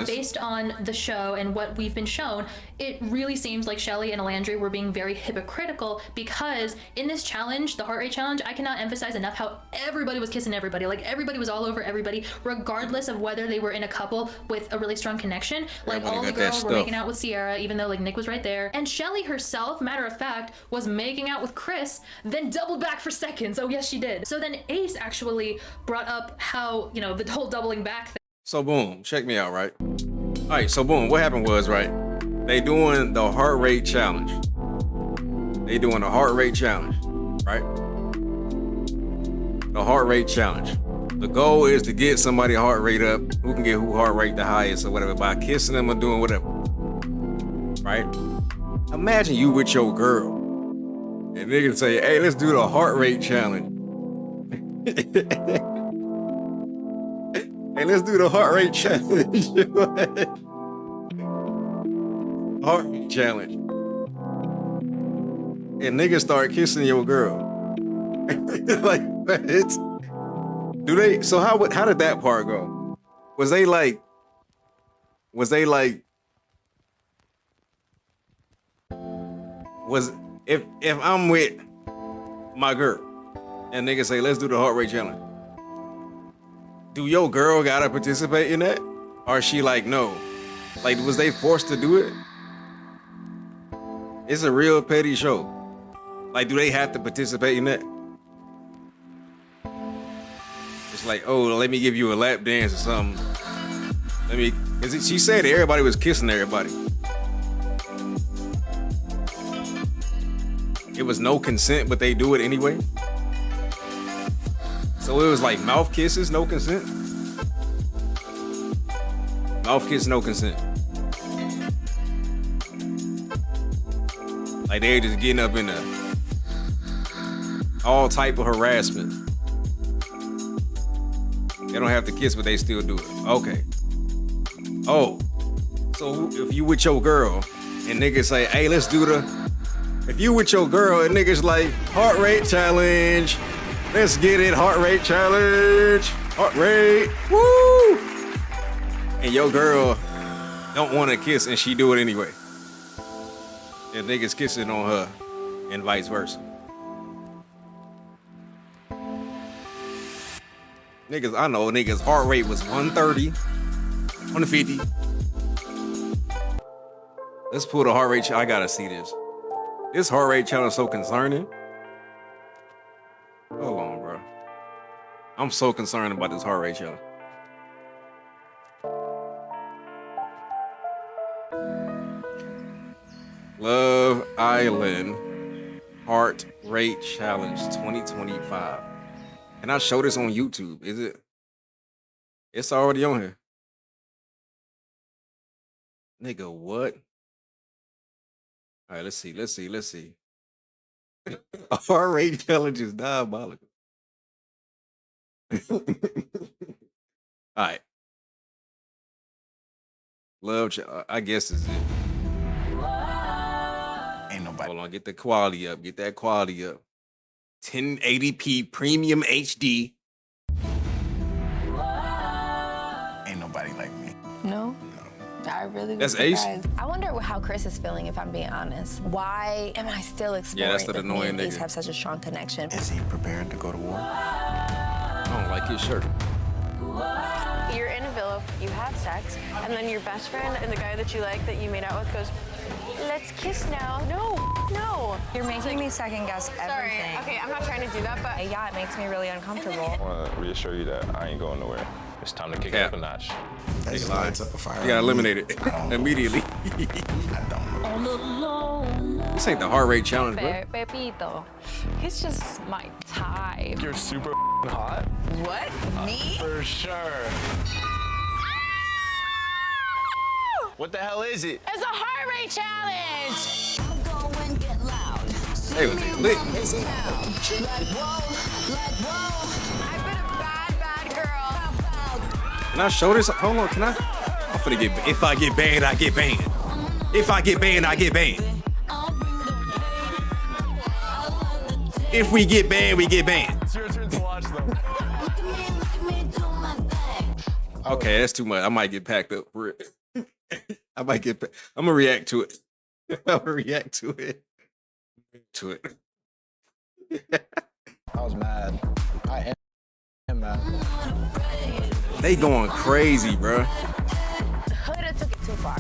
based on the show and what we've been shown, it really seems like Shelly and Alandri were being very hypocritical because in this challenge, the heart rate challenge, I cannot emphasize enough how everybody was kissing everybody. Like everybody was all over everybody, regardless of whether they were in a couple with a really strong connection. Like all the girls were making out with Sierra, even though like Nick was right there. And Shelly herself, matter of fact, was making out with Chris, then doubled back for seconds. Oh yes, she did. So then Ace actually brought up how, you know, the whole doubling back thing. So boom, check me out, right? All right, so boom, what happened was, right, they doing the heart rate challenge. Right? The heart rate challenge. The goal is to get somebody heart rate up, who can get who heart rate the highest or whatever, by kissing them or doing whatever, right? Imagine you with your girl, and they can say, hey, let's do the heart rate challenge. Hey, let's do the heart rate challenge. Heart rate challenge. And niggas start kissing your girl. Like, it's... Do they... So how did that part go? Was they like... If I'm with my girl and niggas say, let's do the heart rate challenge, do your girl gotta participate in that? Or is she like, no? Like, was they forced to do it? It's a real petty show. Like, do they have to participate in that? It's like, oh, let me give you a lap dance or something. She said everybody was kissing everybody. It was no consent, but they do it anyway. So it was like mouth kisses, no consent. Mouth kiss, no consent. Like they're just getting up in all type of harassment. They don't have to kiss, but they still do it. Okay. Oh, so if you with your girl and niggas say, hey, let's do if you with your girl and niggas like, heart rate challenge, let's get it, heart rate challenge, heart rate, woo! And your girl don't want to kiss and she do it anyway. And niggas kissing on her and vice versa. Niggas, I know niggas' heart rate was 130, 150. Let's pull the heart rate. I gotta see this. This heart rate challenge is so concerning. Hold on, bro. I'm so concerned about this heart rate challenge. Love Island Heart Rate Challenge 2025. Can I show this on YouTube? Is it? It's already on here. Nigga, what? All right, let's see. Heart rate challenge is diabolical. All right. Love, I guess this is it. Ain't nobody. Hold on, get the quality up. Get that quality up. 1080p premium HD. Ain't nobody like me. No? I really That's was Ace? surprised. I wonder how Chris is feeling, if I'm being honest. Why am I still exploring that's that if me annoying and Ace nigga. have such a strong connection? Is he prepared to go to war? I don't like his shirt. You're in a villa, you have sex, and then your best friend and the guy that you like that you made out with goes, Let's kiss now. No. You're making me second guess everything. Sorry. Okay, I'm not trying to do that, but Yeah, it makes me really uncomfortable. I want to reassure you that I ain't going nowhere. It's time to kick it up a notch. That just lights up a fire. You gotta eliminate it immediately. I don't know. This ain't the heart rate challenge, bro. Pepito. He's just my type. You're super hot. What? Me? For sure. What the hell is it? It's a heart rate challenge. They was lit. I've been a bad girl. Can I show this? Hold on, can I? I'm finna get. If I get banned, I get banned. If I get banned, I get banned. If we get banned, we get banned. It's your turn to watch them. Okay, that's too much. I might get packed up for it. I'm gonna react to it. I'm gonna react to it. I was mad. I am mad. They going crazy, bro. Huda took it too far.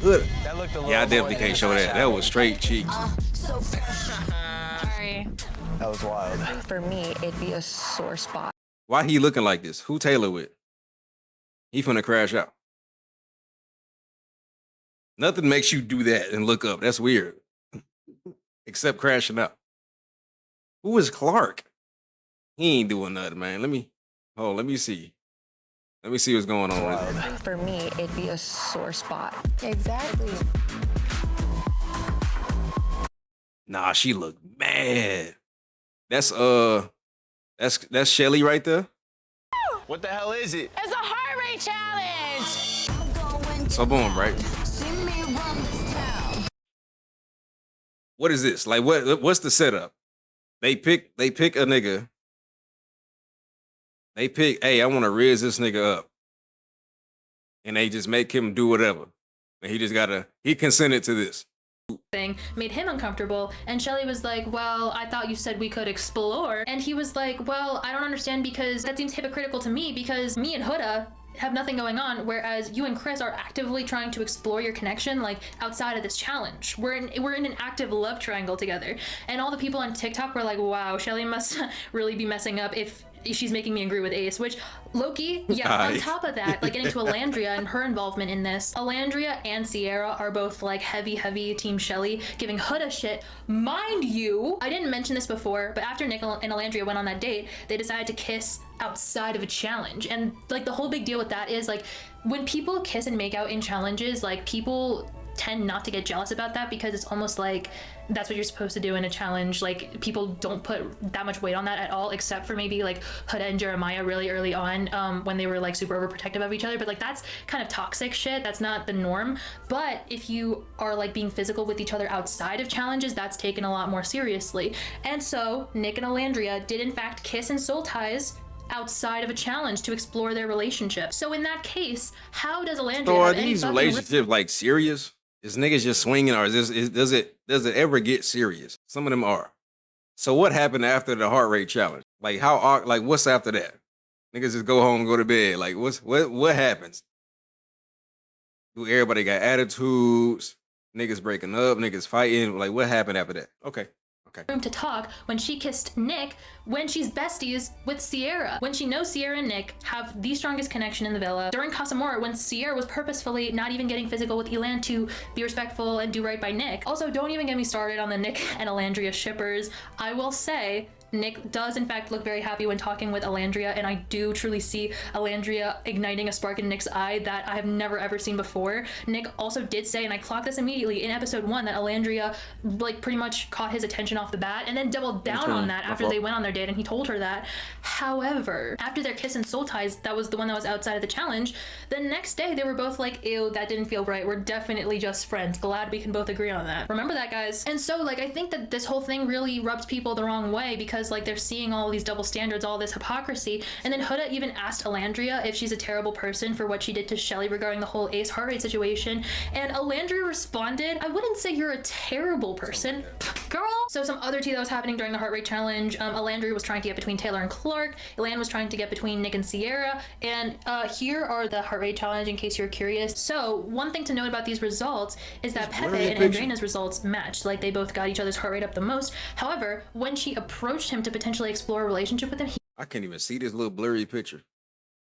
Good. That looked a little Yeah, I definitely more can't than show that. That was straight cheeks. Sorry. That was wild. For me, it'd be a sore spot. Why he looking like this? Who Taylor with? He finna crash out. Nothing makes you do that and look up. That's weird. Except crashing out. Who is Clark? He ain't doing nothing, man. Let me see. Let me see what's going on. Right there. For me, it'd be a sore spot. Exactly. Nah, she look mad. That's Shelly right there. What the hell is it? It's a heart rate challenge. So boom, right? What is this? Like what's the setup? They pick a nigga. They pick, hey, I want to riz this nigga up. And they just make him do whatever. And he consented to this. Thing made him uncomfortable, and Shelly was like, well, I thought you said we could explore, and he was like, well, I don't understand, because that seems hypocritical to me, because me and Huda have nothing going on, whereas you and Chris are actively trying to explore your connection, like outside of this challenge. We're in an active love triangle together, and all the people on TikTok were like, wow, Shelly must really be messing up if she's making me agree with Ace, which Loki, yeah, on top of that, like getting to Alandria and her involvement in this, Alandria and Sierra are both like heavy team Shelly, giving Huda shit. Mind you, I didn't mention this before, but after Nick and Alandria went on that date, they decided to kiss outside of a challenge. And like the whole big deal with that is like when people kiss and make out in challenges, like people tend not to get jealous about that, because it's almost like that's what you're supposed to do in a challenge. Like people don't put that much weight on that at all, except for maybe like Huda and Jeremiah really early on, when they were like super overprotective of each other. But like that's kind of toxic shit. That's not the norm. But if you are like being physical with each other outside of challenges, that's taken a lot more seriously. And so Nick and Alandria did in fact kiss and soul ties outside of a challenge to explore their relationship. So in that case, how does Alandria So are have any these fucking relationships like serious? Is niggas just swinging, or does it ever get serious? Some of them are. So what happened after the heart rate challenge? Like what's after that? Niggas just go home and go to bed. Like what happens? Do everybody got attitudes? Niggas breaking up, niggas fighting. Like what happened after that? Okay. room to talk when she kissed Nick when she's besties with Sierra, when she knows Sierra and Nick have the strongest connection in the villa. During Casamora, when Sierra was purposefully not even getting physical with Elan to be respectful and do right by Nick. Also, don't even get me started on the Nick and Alandria shippers. I will say Nick does in fact look very happy when talking with Alandria, and I do truly see Alandria igniting a spark in Nick's eye that I have never ever seen before. Nick also did say, and I clocked this immediately in episode 1, that Alandria like pretty much caught his attention off the bat, and then doubled down on that after they went on their date and he told her that. However, after their kiss and soul ties, that was the one that was outside of the challenge, the next day they were both like, ew, that didn't feel right, we're definitely just friends. Glad we can both agree on that. Remember that, guys. And so like I think that this whole thing really rubs people the wrong way, because because like they're seeing all these double standards, all this hypocrisy. And then Huda even asked Alandria if she's a terrible person for what she did to Shelly regarding the whole Ace heart rate situation. And Alandria responded, I wouldn't say you're a terrible person, girl. So some other tea that was happening during the heart rate challenge, Alandria was trying to get between Taylor and Clark. Elan was trying to get between Nick and Sierra. And here are the heart rate challenge in case you're curious. So one thing to note about these results is that Pepe and Andreina's results matched. Like they both got each other's heart rate up the most. However, when she approached him to potentially explore a relationship with him, I can't even see this little blurry picture.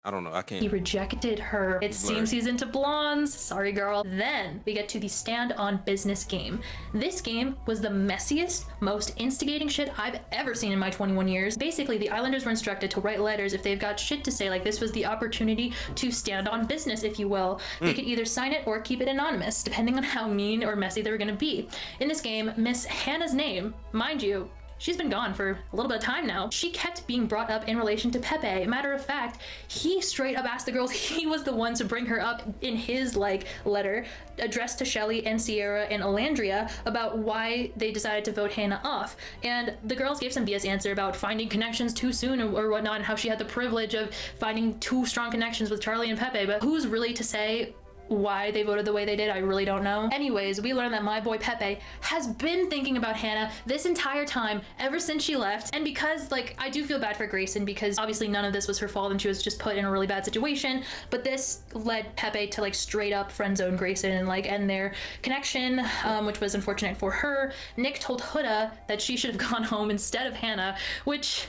I don't know. I can't. he rejected her. It seems he's into blondes. Sorry, girl. Then we get to the stand on business game. This game was the messiest, most instigating shit I've ever seen in my 21 years. Basically, the Islanders were instructed to write letters if they've got shit to say. Like this was the opportunity to stand on business, if you will. They could either sign it or keep it anonymous, depending on how mean or messy they were gonna be. In this game, Miss Hannah's name, mind you, she's been gone for a little bit of time now. She kept being brought up in relation to Pepe. Matter of fact, he straight up asked the girls, he was the one to bring her up in his like letter addressed to Shelly and Sierra and Alandria about why they decided to vote Hannah off. And the girls gave some BS answer about finding connections too soon or whatnot, and how she had the privilege of finding two strong connections with Charlie and Pepe. But who's really to say why they voted the way they did? I really don't know. Anyways, we learned that my boy Pepe has been thinking about Hannah this entire time, ever since she left. And because, like, I do feel bad for Grayson because obviously none of this was her fault and she was just put in a really bad situation, but this led Pepe to like straight up friend zone Grayson and like end their connection, which was unfortunate for her. Nick told Huda that she should have gone home instead of Hannah, which,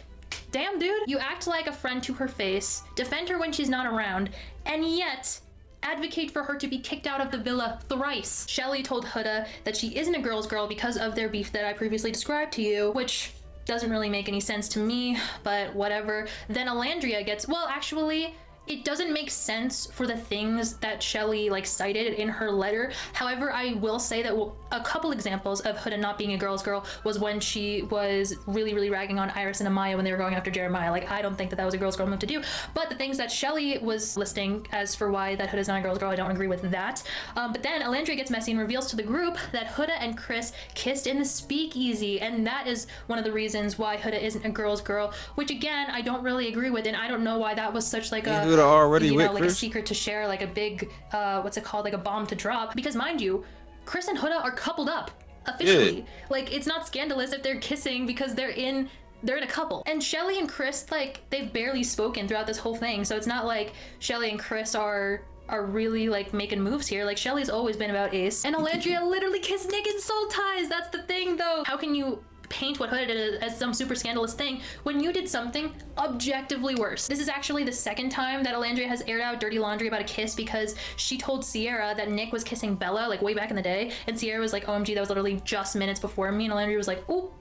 damn dude, you act like a friend to her face, defend her when she's not around, and yet advocate for her to be kicked out of the villa thrice. Shelly told Huda that she isn't a girl's girl because of their beef that I previously described to you, which doesn't really make any sense to me, but whatever. Then Alandria gets, well, actually, it doesn't make sense for the things that Shelly like cited in her letter. However, I will say that a couple examples of Huda not being a girl's girl was when she was really ragging on Iris and Amaya when they were going after Jeremiah. Like, I don't think that that was a girl's girl move to do. But the things that Shelly was listing as for why that Huda's not a girl's girl, I don't agree with that. But then Alandria gets messy and reveals to the group that Huda and Chris kissed in the speakeasy, and that is one of the reasons why Huda isn't a girl's girl, which again, I don't really agree with, and I don't know why that was such like a already you with know, like Chris? a secret to share, like a big what's it called, like a bomb to drop, because mind you, Chris and Huda are coupled up officially. Yeah. Like, it's not scandalous if they're kissing because they're in a couple. And Shelly and Chris, like, they've barely spoken throughout this whole thing, so it's not like Shelly and Chris are really like making moves here. Like, Shelly's always been about Ace, and Alandria literally kissed Nick in Soul Ties. That's the thing though. How can you paint what Huda did as some super scandalous thing when you did something objectively worse? This is actually the second time that Alandria has aired out dirty laundry about a kiss, because she told Sierra that Nick was kissing Bella like way back in the day, and Sierra was like, OMG, that was literally just minutes before me, and Alandria was like, ooh,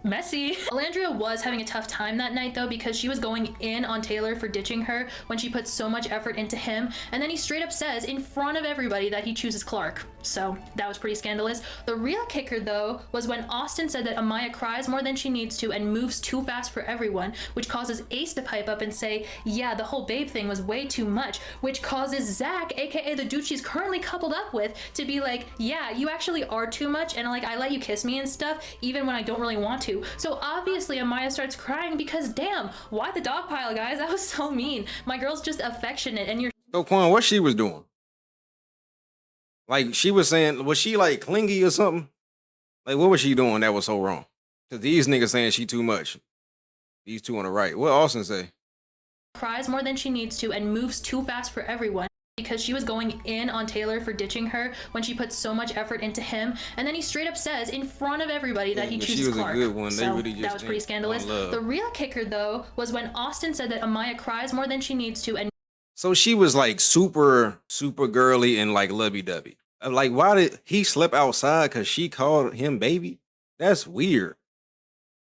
messy. Alandria was having a tough time that night though, because she was going in on Taylor for ditching her when she put so much effort into him, and then he straight up says in front of everybody that he chooses Clark. So that was pretty scandalous. The real kicker though was when Austin said that Amaya cries more than she needs to and moves too fast for everyone, which causes Ace to pipe up and say, yeah, the whole babe thing was way too much, which causes Zach, aka the dude she's currently coupled up with, to be like, yeah, you actually are too much, and like, I let you kiss me and stuff even when I don't really want to. So obviously Amaya starts crying because damn, why the dog pile, guys? That was so mean. My girl's just affectionate, and you're So Quan, what she was doing? Like, she was saying, was she like clingy or something? Like, what was she doing that was so wrong? Cause these niggas saying she too much. These two on the right. What Austin say? cries more than she needs to and moves too fast for everyone, because she was going in on Taylor for ditching her when she put so much effort into him, and then he straight up says in front of everybody that he chooses Clark. A good one. So really that was pretty scandalous. The real kicker though was when Austin said that Amaya cries more than she needs to, and so she was like super girly and like lovey-dovey. Like, why did he slip outside because she called him baby? That's weird.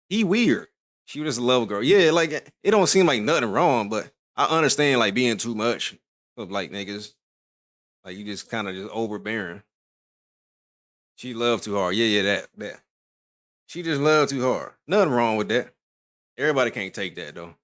He weird. She was a love girl. Yeah, like, it don't seem like nothing wrong, but I understand like being too much of like niggas. Like, you just kind of just overbearing. She loved too hard. Yeah, that. She just loved too hard. Nothing wrong with that. Everybody can't take that though.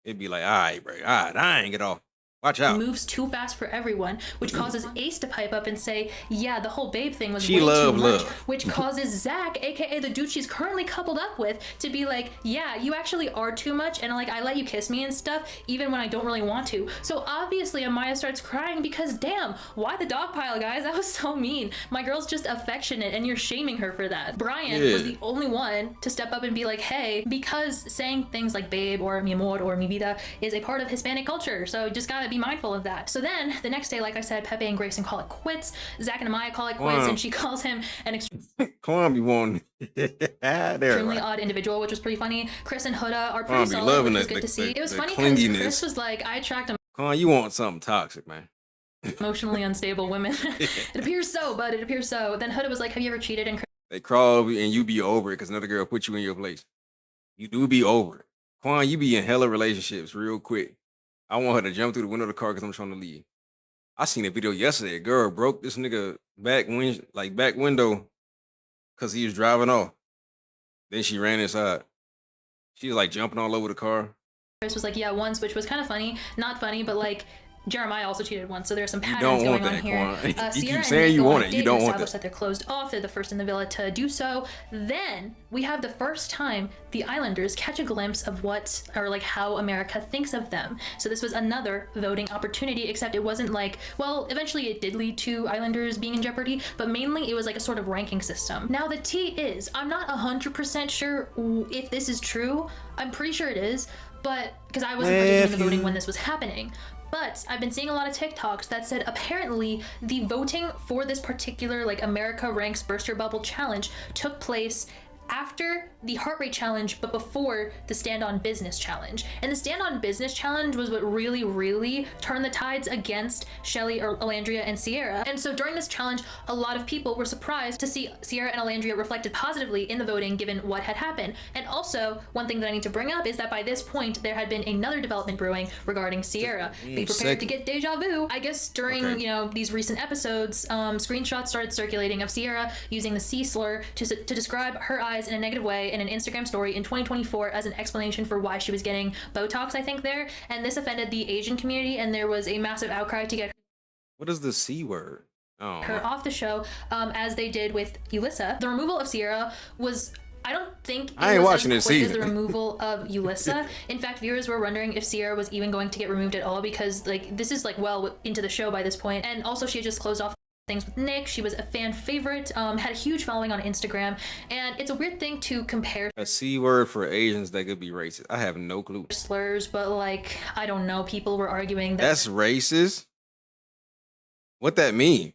It'd be like, all right, bro. All right, I ain't get off. Watch out. moves too fast for everyone, which causes Ace to pipe up and say, yeah, the whole babe thing was She way love too much, love. which causes Zach, aka the dude she's currently coupled up with, to be like, yeah, you actually are too much, and like I let you kiss me and stuff even when I don't really want to. So obviously Amaya starts crying because damn, why the dog pile, guys? That was so mean. My girl's just affectionate and you're shaming her for that. Brian was the only one to step up and be like, hey, because saying things like babe or mi amor or mi vida is a part of Hispanic culture, so you just gotta be mindful of that. So then the next day, like I said, Pepe and Grayson call it quits. Zach and Amaya call it quits, and she calls him an Kwame won. extremely odd individual, which was pretty funny. Chris and Huda are pretty solid, loving which was it, good to see. It was funny clinginess. because Chris was like, I attract Kwame, you want something toxic, man. emotionally unstable women. It appears so, but it appears so. Then Huda was like, have you ever cheated? And Chris They crawl over you and you be over it because another girl put you in your place. You do be over it. Quan, you be in hella relationships real quick. I want her to jump through the window of the car because I'm trying to leave. I seen a video yesterday. A girl broke this nigga back window because he was driving off. Then she ran inside. She was like jumping all over the car. was like, yeah, once, which was kind of funny. Not funny, but like, Jeremiah also cheated once, so there's some You patterns don't want going on that, here. Quan. You Sierra keep saying and Nick you go on want a it. date You don't and want establish that. that they're closed off. They're the first in the villa to do so. Then we have the first time the Islanders catch a glimpse of what, or like how America thinks of them. So this was another voting opportunity, except it wasn't like, well, eventually it did lead to Islanders being in jeopardy, but mainly it was like a sort of ranking system. Now the tea is, I'm not 100% sure if this is true. I'm pretty sure it is, but because I wasn't participating in the voting when this was happening. But I've been seeing a lot of TikToks that said apparently the voting for this particular like America Ranks Burst Your Bubble challenge took place after the heart rate challenge, but before the stand on business challenge. And the stand on business challenge was what really turned the tides against Shelly, or Alandria, and Sierra. And so during this challenge, a lot of people were surprised to see Sierra and Alandria reflected positively in the voting given what had happened. And also, one thing that I need to bring up is that by this point, there had been another development brewing regarding Sierra. Be prepared to get deja vu. I guess during, you know, these recent episodes, screenshots started circulating of Sierra using the C slur to describe her eyes in a negative way in an Instagram story in 2024 as an explanation for why she was getting Botox, I think, there. And this offended the Asian community, and there was a massive outcry to get What is the C word? Oh, her off the show, as they did with Yulissa. The removal of Sierra was, I don't think I ain't watching as this quick as season. the removal of Yulissa. In fact, viewers were wondering if Sierra was even going to get removed at all, because like this is like well into the show by this point. And also she had just closed off things with Nick. She was a fan favorite, had a huge following on Instagram, and it's a weird thing to compare a C word for Asians that could be racist. I have no clue. slurs, but like, I don't know, people were arguing that That's racist? What that mean?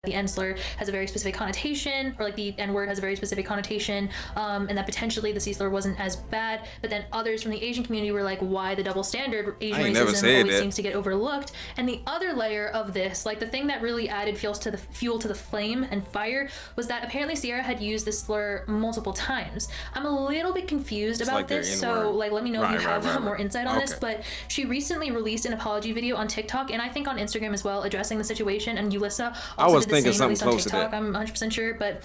the N slur has a very specific connotation, or like the N word has a very specific connotation, and that potentially the C slur wasn't as bad. But then others from the Asian community were like, why the double standard? Asian I ain't never racism said always that. seems to get overlooked. And the other layer of this, like the thing that really added fuel to the flame and fire, was that apparently Sierra had used this slur multiple times. I'm a little bit confused about like their this, N-word. so like let me know if you have Right. more insight on this. Okay. But she recently released an apology video on TikTok, and I think on Instagram as well, addressing the situation. And Yulissa also was did the thinking same, at something least on close to TikTok. that. I'm 100% sure, but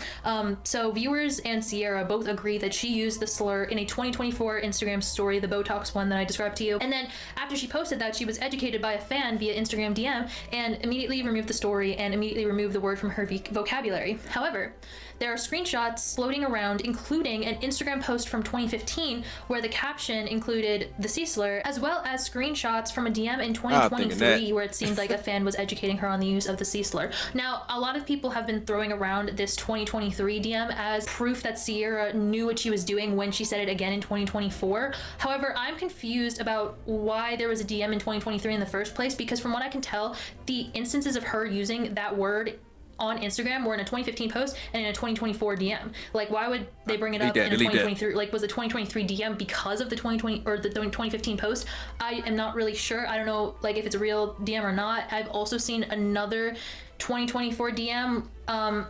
so viewers and Sierra both agree that she used the slur in a 2024 Instagram story, the Botox one that I described to you. And then after she posted that, she was educated by a fan via Instagram DM and immediately removed the story and immediately removed the word from her vocabulary. However, there are screenshots floating around, including an Instagram post from 2015 where the caption included the C slur, as well as screenshots from a DM in 2023 where it seemed like a fan was educating her on the use of the C slur. Now, a lot of people have been throwing around this 2023 DM as proof that Sierra knew what she was doing when she said it again in 2024. However, I'm confused about why there was a DM in 2023 in the first place, because from what I can tell, the instances of her using that word on Instagram were in a 2015 post and in a 2024 DM. Like, why would they bring it up in a 2023? Like, was the 2023 DM because of the 2020 or the 2015 post? I am not really sure. I don't know, like, if it's a real DM or not. I've also seen another 2024 DM.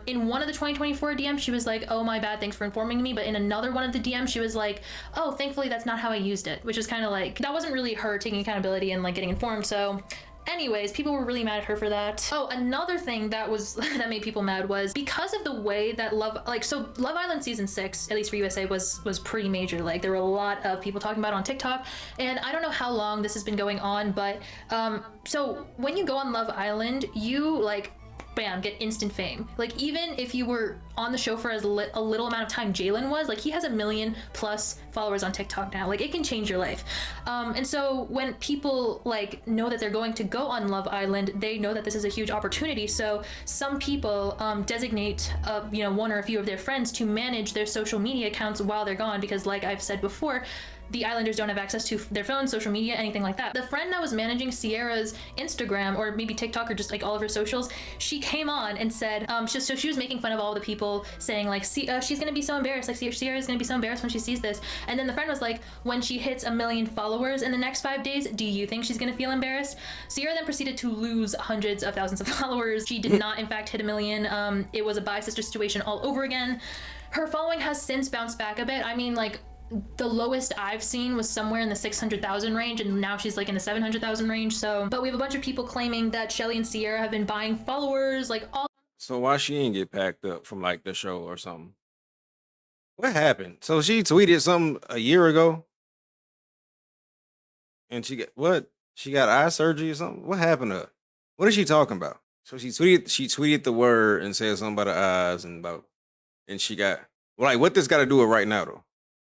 In one of the 2024 DMs, she was like, oh, my bad, thanks for informing me. But in another one of the DMs, she was like, oh, thankfully that's not how I used it, which is kind of like, that wasn't really her taking accountability and like getting informed. So Anyways, people were really mad at her for that. Oh, another thing that was that made people mad was because of the way that Love Island season 6, at least for USA, was pretty major. Like there were a lot of people talking about it on TikTok, and I don't know how long this has been going on, but so when you go on Love Island, you like bam, get instant fame. Like even if you were on the show for a little amount of time, Jalen was, like he has 1 million+ followers on TikTok now. Like it can change your life. And so when people like know that they're going to go on Love Island, they know that this is a huge opportunity. So some people designate you know, one or a few of their friends to manage their social media accounts while they're gone, because like I've said before, the Islanders don't have access to their phones, social media, anything like that. The friend that was managing Sierra's Instagram, or maybe TikTok, or just like all of her socials, she came on and said, so she was making fun of all the people saying like, she's gonna be so embarrassed, like Sierra's gonna be so embarrassed when she sees this. And then the friend was like, when she hits 1 million followers in the next 5 days, do you think she's gonna feel embarrassed? Sierra then proceeded to lose hundreds of thousands of followers. She did not in fact hit 1 million. It was a bi-sister situation all over again. Her following has since bounced back a bit. I mean, like, the lowest I've seen was somewhere in the 600,000 range, and now she's like in the 700,000 range. So, but we have a bunch of people claiming that Shelly and Sierra have been buying followers, like all. So why she ain't get packed up from like the show or something? What happened? So she tweeted something a year ago, and she got eye surgery or something. What happened to her? What is she talking about? So she tweeted the word and said something about her eyes and she got, well, like what this got to do with right now though?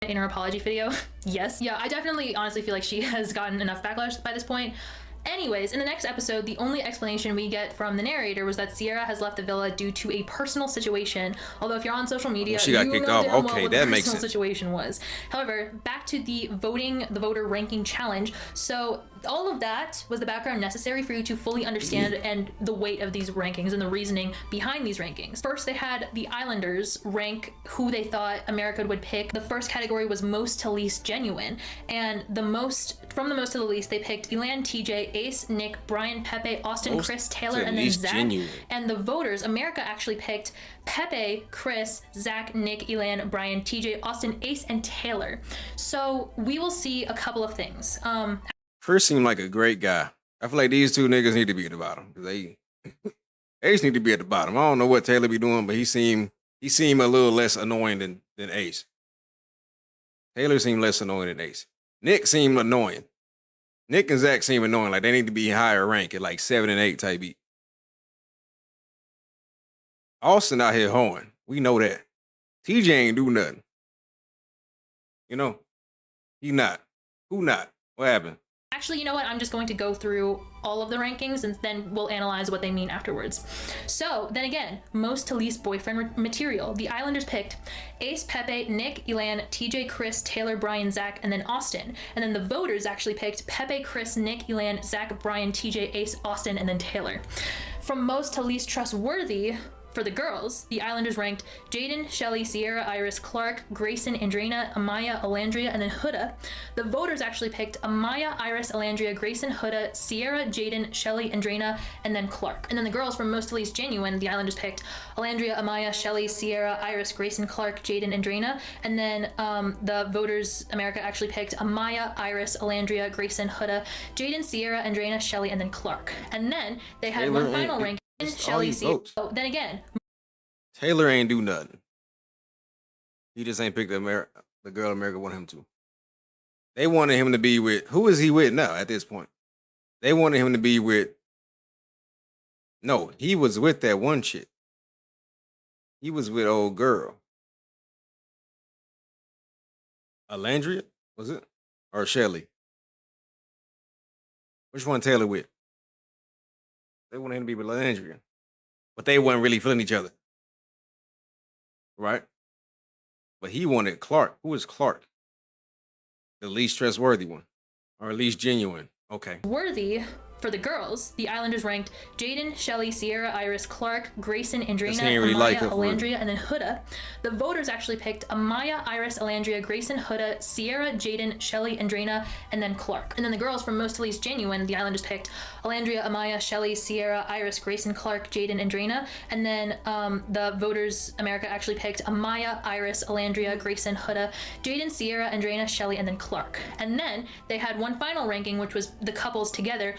In her apology video. Yes. Yeah, I definitely honestly feel like she has gotten enough backlash by this point. Anyways, in the next episode, the only explanation we get from the narrator was that Sierra has left the villa due to a personal situation. Although if you're on social media, she got kicked off. Okay, that makes sense. Situation was. However, back to the voter ranking challenge. So all of that was the background necessary for you to fully understand and the weight of these rankings and the reasoning behind these rankings. First, they had the Islanders rank who they thought America would pick. The first category was most to least genuine, and from the most to the least, they picked Elan, TJ, Ace, Nick, Brian, Pepe, Austin, most Chris, Taylor, and then Zach. Genuine. And the voters, America actually picked Pepe, Chris, Zach, Nick, Elan, Brian, TJ, Austin, Ace, and Taylor. So we will see a couple of things. Chris seemed like a great guy. I feel like these two niggas need to be at the bottom. They Ace need to be at the bottom. I don't know what Taylor be doing, but he seemed a little less annoying than Ace. Taylor seemed less annoying than Ace. Nick seemed annoying. Nick and Zach seem annoying. Like they need to be higher rank at like 7 and 8 type beat. Austin out here hoeing. We know that. TJ ain't do nothing. You know, he not. Who not? What happened? Actually, you know what? I'm just going to go through all of the rankings and then we'll analyze what they mean afterwards. So then again, most to least boyfriend material. The Islanders picked Ace, Pepe, Nick, Elan, TJ, Chris, Taylor, Brian, Zach, and then Austin. And then the voters actually picked Pepe, Chris, Nick, Elan, Zach, Brian, TJ, Ace, Austin, and then Taylor. From most to least trustworthy, for the girls, the Islanders ranked Jaden, Shelly, Sierra, Iris, Clark, Grayson, Andrina, Amaya, Alandria, and then Huda. The voters actually picked Amaya, Iris, Alandria, Grayson, Huda, Sierra, Jaden, Shelly, Andrina, and then Clark. And then the girls, from most to least genuine, the Islanders picked Alandria, Amaya, Shelly, Sierra, Iris, Grayson, Clark, Jaden, Andrina. And then the voters, America, actually picked Amaya, Iris, Alandria, Grayson, Huda, Jaden, Sierra, Andrina, Shelly, and then Clark. And then they had one final ranking. Shelly, so then again, Taylor ain't do nothing. He just ain't picked the girl America wanted him to. They wanted him to be with, who is he with now at this point? They wanted him to be with, no, he was with that one chick. He was with old girl. Alandria, was it? Or Shelly? Which one Taylor with? They wanted him to be with Alandria. But they weren't really feeling each other. Right? But he wanted Clark. Who is Clark? The least trustworthy one. Or at least genuine. Okay. Worthy. For the girls, the Islanders ranked Jaden, Shelly, Sierra, Iris, Clark, Grayson, Andrina, Amaya, Alandria, and then Huda. The voters actually picked Amaya, Iris, Alandria, Grayson, Huda, Sierra, Jaden, Shelly, Andrina, and then Clark. And then the girls, from most to least genuine, the Islanders picked Alandria, Amaya, Shelly, Sierra, Iris, Grayson, Clark, Jaden, Andrina. And then the voters, America, actually picked Amaya, Iris, Alandria, Grayson, Huda, Jaden, Sierra, Andrina, Shelly, and then Clark. And then they had one final ranking, which was the couples together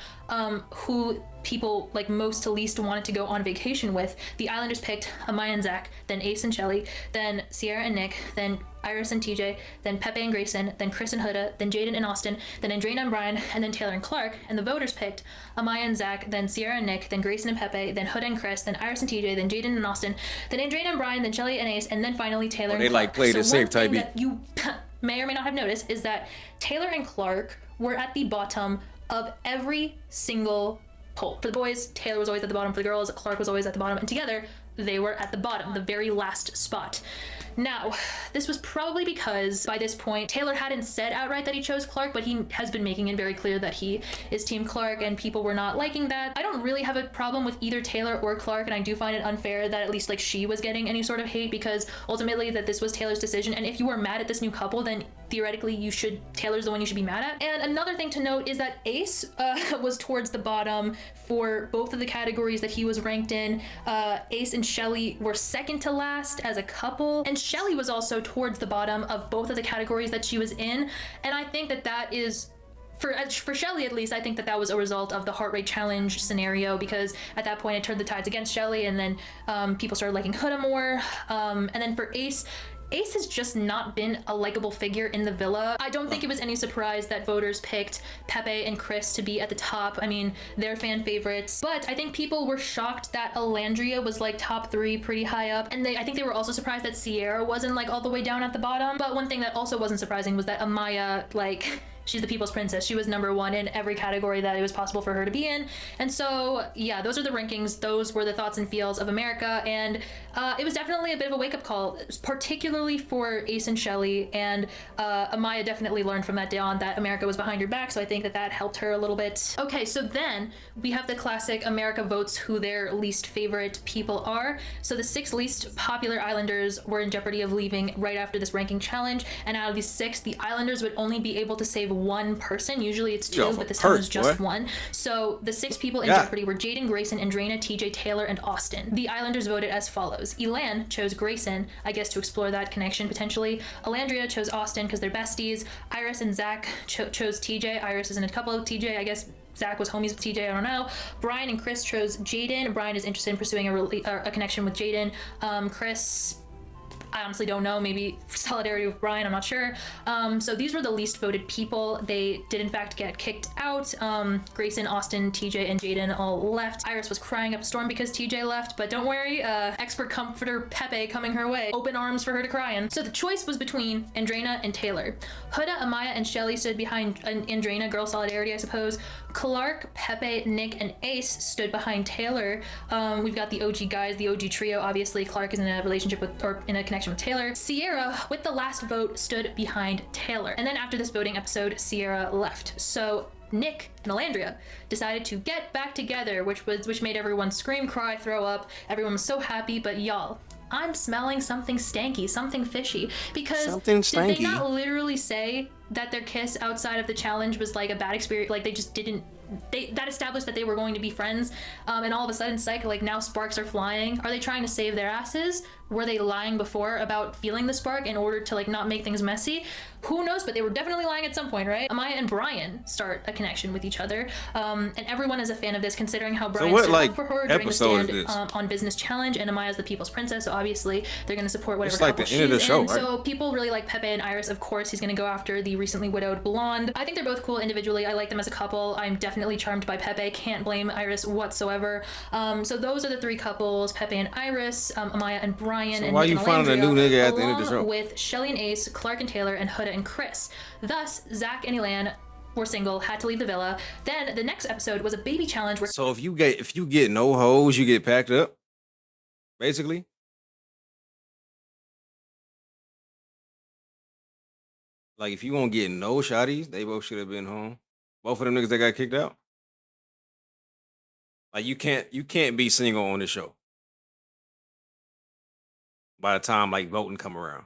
who people like most to least wanted to go on vacation with, the Islanders picked Amaya and Zach, then Ace and Shelly, then Sierra and Nick, then Iris and TJ, then Pepe and Grayson, then Chris and Huda, then Jaden and Austin, then Andreina and Brian, and then Taylor and Clark. And the voters picked Amaya and Zach, then Sierra and Nick, then Grayson and Pepe, then Huda and Chris, then Iris and TJ, then Jaden and Austin, then Andreina and Brian, then Shelly and Ace, and then finally Taylor and they Clark. like played the same type. That you may or may not have noticed is that Taylor and Clark were at the bottom of every single poll. For the boys, Taylor was always at the bottom. For the girls, Clark was always at the bottom. And together, they were at the bottom, the very last spot. Now, this was probably because by this point, Taylor hadn't said outright that he chose Clark, but he has been making it very clear that he is Team Clark, and people were not liking that. I don't really have a problem with either Taylor or Clark, and I do find it unfair that at least like she was getting any sort of hate, because ultimately that this was Taylor's decision. And if you were mad at this new couple, then theoretically Taylor's the one you should be mad at. And another thing to note is that Ace was towards the bottom for both of the categories that he was ranked in. Ace and Shelly were second to last as a couple, and Shelly was also towards the bottom of both of the categories that she was in. And I think that that is, for Shelly at least, I think that that was a result of the heart rate challenge scenario, because at that point it turned the tides against Shelly, and then people started liking Huda more. And then for Ace has just not been a likable figure in the villa. I don't think it was any surprise that voters picked Pepe and Chris to be at the top. I mean, they're fan favorites, but I think people were shocked that Alandria was like top 3 pretty high up. And I think they were also surprised that Sierra wasn't like all the way down at the bottom. But one thing that also wasn't surprising was that Amaya, like, she's the people's princess. She was number 1 in every category that it was possible for her to be in. And so, yeah, those are the rankings. Those were the thoughts and feels of America. And it was definitely a bit of a wake-up call, particularly for Ace and Shelly. And Amaya definitely learned from that day on that America was behind her back. So I think that that helped her a little bit. Okay, so then we have the classic America votes who their least favorite people are. So the 6 least popular Islanders were in jeopardy of leaving right after this ranking challenge. And out of these 6, the Islanders would only be able to save 1 person. Usually it's 2, but this time it was just 1. So the 6 people in jeopardy were Jaden, Grayson, Andreina, TJ, Taylor, and Austin. The Islanders voted as follows. Elan chose Grayson, I guess to explore that connection potentially. Alandria chose Austin because they're besties. Iris and Zach chose TJ. Iris is in a couple of TJ, I guess. Zach was homies with TJ, I don't know. Brian and Chris chose Jaden. Brian is interested in pursuing a connection with Jaden. Chris, I honestly don't know, maybe solidarity with Brian, I'm not sure. So these were the least voted people. They did in fact get kicked out. Grayson, Austin, TJ, and Jaden all left. Iris was crying up a storm because TJ left, but don't worry, expert comforter Pepe coming her way. Open arms for her to cry in. So the choice was between Andreina and Taylor. Huda, Amaya, and Shelly stood behind Andreina, girl solidarity, I suppose. Clark, Pepe, Nick, and Ace stood behind Taylor. We've got the OG guys, the OG trio, obviously. Clark is in a relationship with, or in a connection with Taylor. Sierra, with the last vote, stood behind Taylor. And then after this voting episode, Sierra left. So Nick and Alandria decided to get back together, which made everyone scream, cry, throw up. Everyone was so happy, but y'all, I'm smelling something stanky, something fishy, because did they not literally say that their kiss outside of the challenge was like a bad experience? Like they just didn't, that established that they were going to be friends, and all of a sudden, psych, like now sparks are flying. Are they trying to save their asses? Were they lying before about feeling the spark in order to like not make things messy? Who knows, but they were definitely lying at some point, right? Amaya and Brian start a connection with each other, and everyone is a fan of this, considering how Brian stood up for her during the Stand on Business Challenge, and Amaya's the people's princess, so obviously they're going to support whatever couple she's in. Right? So people really like Pepe and Iris. Of course, he's going to go after the recently widowed blonde. I think they're both cool individually. I like them as a couple. I'm definitely charmed by Pepe. Can't blame Iris whatsoever. So those are the 3 couples: Pepe and Iris, Amaya and Brian. So and why you finding a new nigga at the end of the show? With Shelly and Ace, Clark and Taylor, and Huda and Chris. Thus, Zach and Elan were single, had to leave the villa. Then the next episode was a baby challenge. So if you get no hoes, you get packed up, basically. Like if you won't get no shotties, they both should have been home. Both of them niggas that got kicked out. Like you can't be single on this show by the time like voting come around.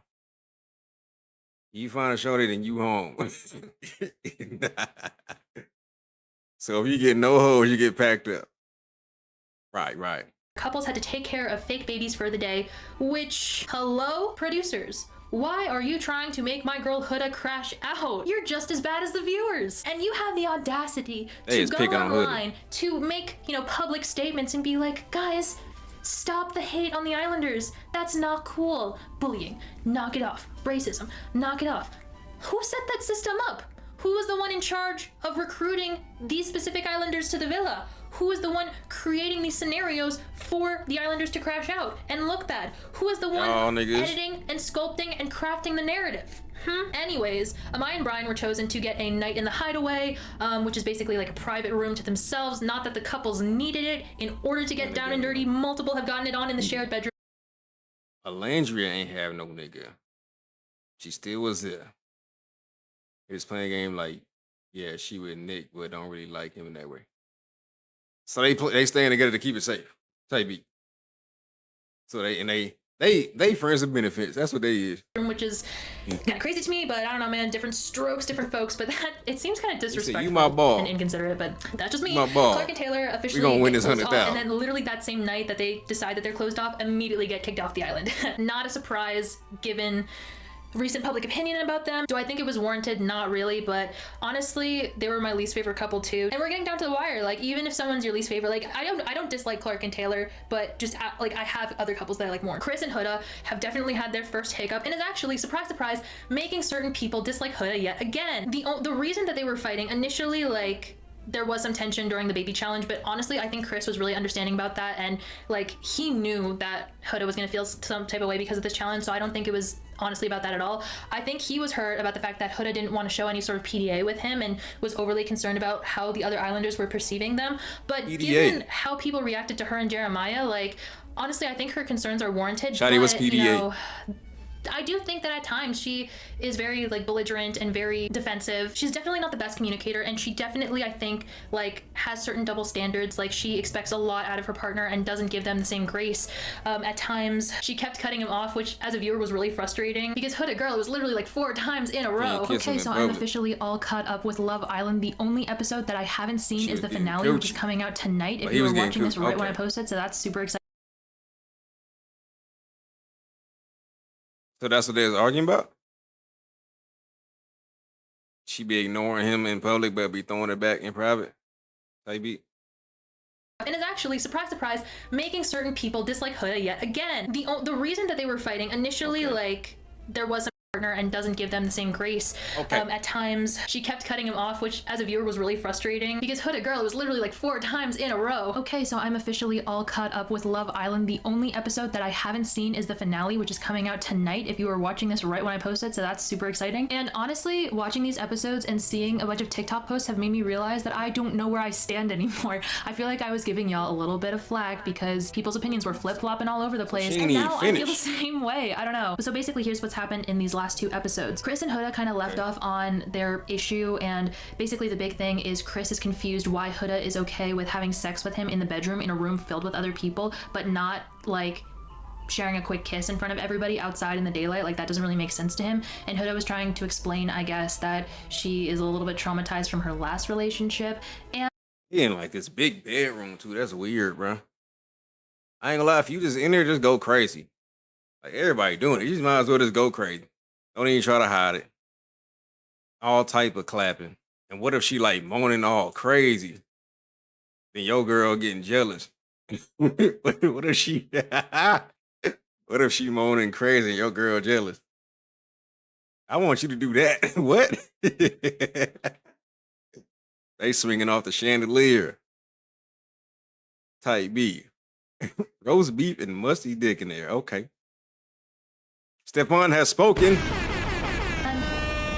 You find a shorty, then you home. So if you get no hoes, you get packed up. Right. Couples had to take care of fake babies for the day, which, hello, producers. Why are you trying to make my girl Huda crash out? You're just as bad as the viewers. And you have the audacity to go online to make, you know, public statements and be like, guys, stop the hate on the Islanders. That's not cool. Bullying, knock it off. Racism, knock it off. Who set that system up? Who was the one in charge of recruiting these specific Islanders to the villa? Who was the one creating these scenarios for the Islanders to crash out and look bad? Who was the one editing and sculpting and crafting the narrative? Anyways, Amaya and Brian were chosen to get a night in the hideaway, which is basically like a private room to themselves. Not that the couples needed it in order to get down and dirty. Multiple have gotten it on in the shared bedroom. Alandria ain't have no nigga. She still was there. He was playing a game like, yeah, she with Nick, but don't really like him in that way. So they staying together to keep it safe. Type beat. So they friends with benefits. That's what they is. Which is kind of crazy to me, but I don't know, man. Different strokes, different folks. But that it seems kind of disrespectful you my ball. And inconsiderate. But that's just me. My ball. Clark and Taylor officially we gonna win this 100,000. And then literally that same night that they decide that they're closed off, immediately get kicked off the island. Not a surprise given recent public opinion about them. Do I think it was warranted? Not really, but honestly, they were my least favorite couple too. And we're getting down to the wire. Like, even if someone's your least favorite, like I don't dislike Clark and Taylor, but just like I have other couples that I like more. Chris and Huda have definitely had their first hiccup, and is actually, surprise, surprise, making certain people dislike Huda yet again. The reason that they were fighting initially, like, there was some tension during the baby challenge, but honestly, I think Chris was really understanding about that, and like he knew that Huda was gonna feel some type of way because of this challenge, so I don't think it was honestly about that at all. I think he was hurt about the fact that Huda didn't want to show any sort of PDA with him and was overly concerned about how the other Islanders were perceiving them. But given how people reacted to her and Jeremiah, like, honestly, I think her concerns are warranted. Shadi was PDA. You know, I do think that at times she is very like belligerent and very defensive. She's definitely not the best communicator, and she definitely, I think, like has certain double standards. Like, she expects a lot out of her partner and doesn't give them the same grace. At times she kept cutting him off, which as a viewer was really frustrating because Huda girl, it was literally like 4 times in a row. Okay, so I'm officially all caught up with Love Island. The only episode that I haven't seen is the finale, which is coming out tonight if you were watching this right when I posted, so that's super exciting. So that's what they was arguing about? She be ignoring him in public, but be throwing it back in private? Type beat. And is actually, surprise, surprise, making certain people dislike Huda yet again. The reason that they were fighting initially, like, there was a partner and doesn't give them the same grace. At times she kept cutting him off, which as a viewer was really frustrating because Huda girl, it was literally like 4 times in a row. Okay, so I'm officially all caught up with Love Island. The only episode that I haven't seen is the finale, which is coming out tonight if you were watching this right when I posted, so that's super exciting. And honestly, watching these episodes and seeing a bunch of TikTok posts have made me realize that I don't know where I stand anymore. I feel like I was giving y'all a little bit of flack because people's opinions were flip-flopping all over the place, and now I feel the same way. I don't know. So basically, here's what's happened in these last 2 episodes. Chris and Huda kind of left off on their issue, and basically the big thing is Chris is confused why Huda is okay with having sex with him in the bedroom in a room filled with other people, but not like sharing a quick kiss in front of everybody outside in the daylight. Like, that doesn't really make sense to him. And Huda was trying to explain, I guess, that she is a little bit traumatized from her last relationship. And he in like this big bedroom too. That's weird, bro. I ain't gonna lie, if you just in there, just go crazy. Like, everybody doing it. You just might as well just go crazy. Don't even try to hide it. All type of clapping. And what if she like moaning all crazy? Then your girl getting jealous. what if she what if she moaning crazy and your girl jealous? I want you to do that. What? They swinging off the chandelier. Type B. Roast beef and musty dick in there. Okay. Stefan has spoken. And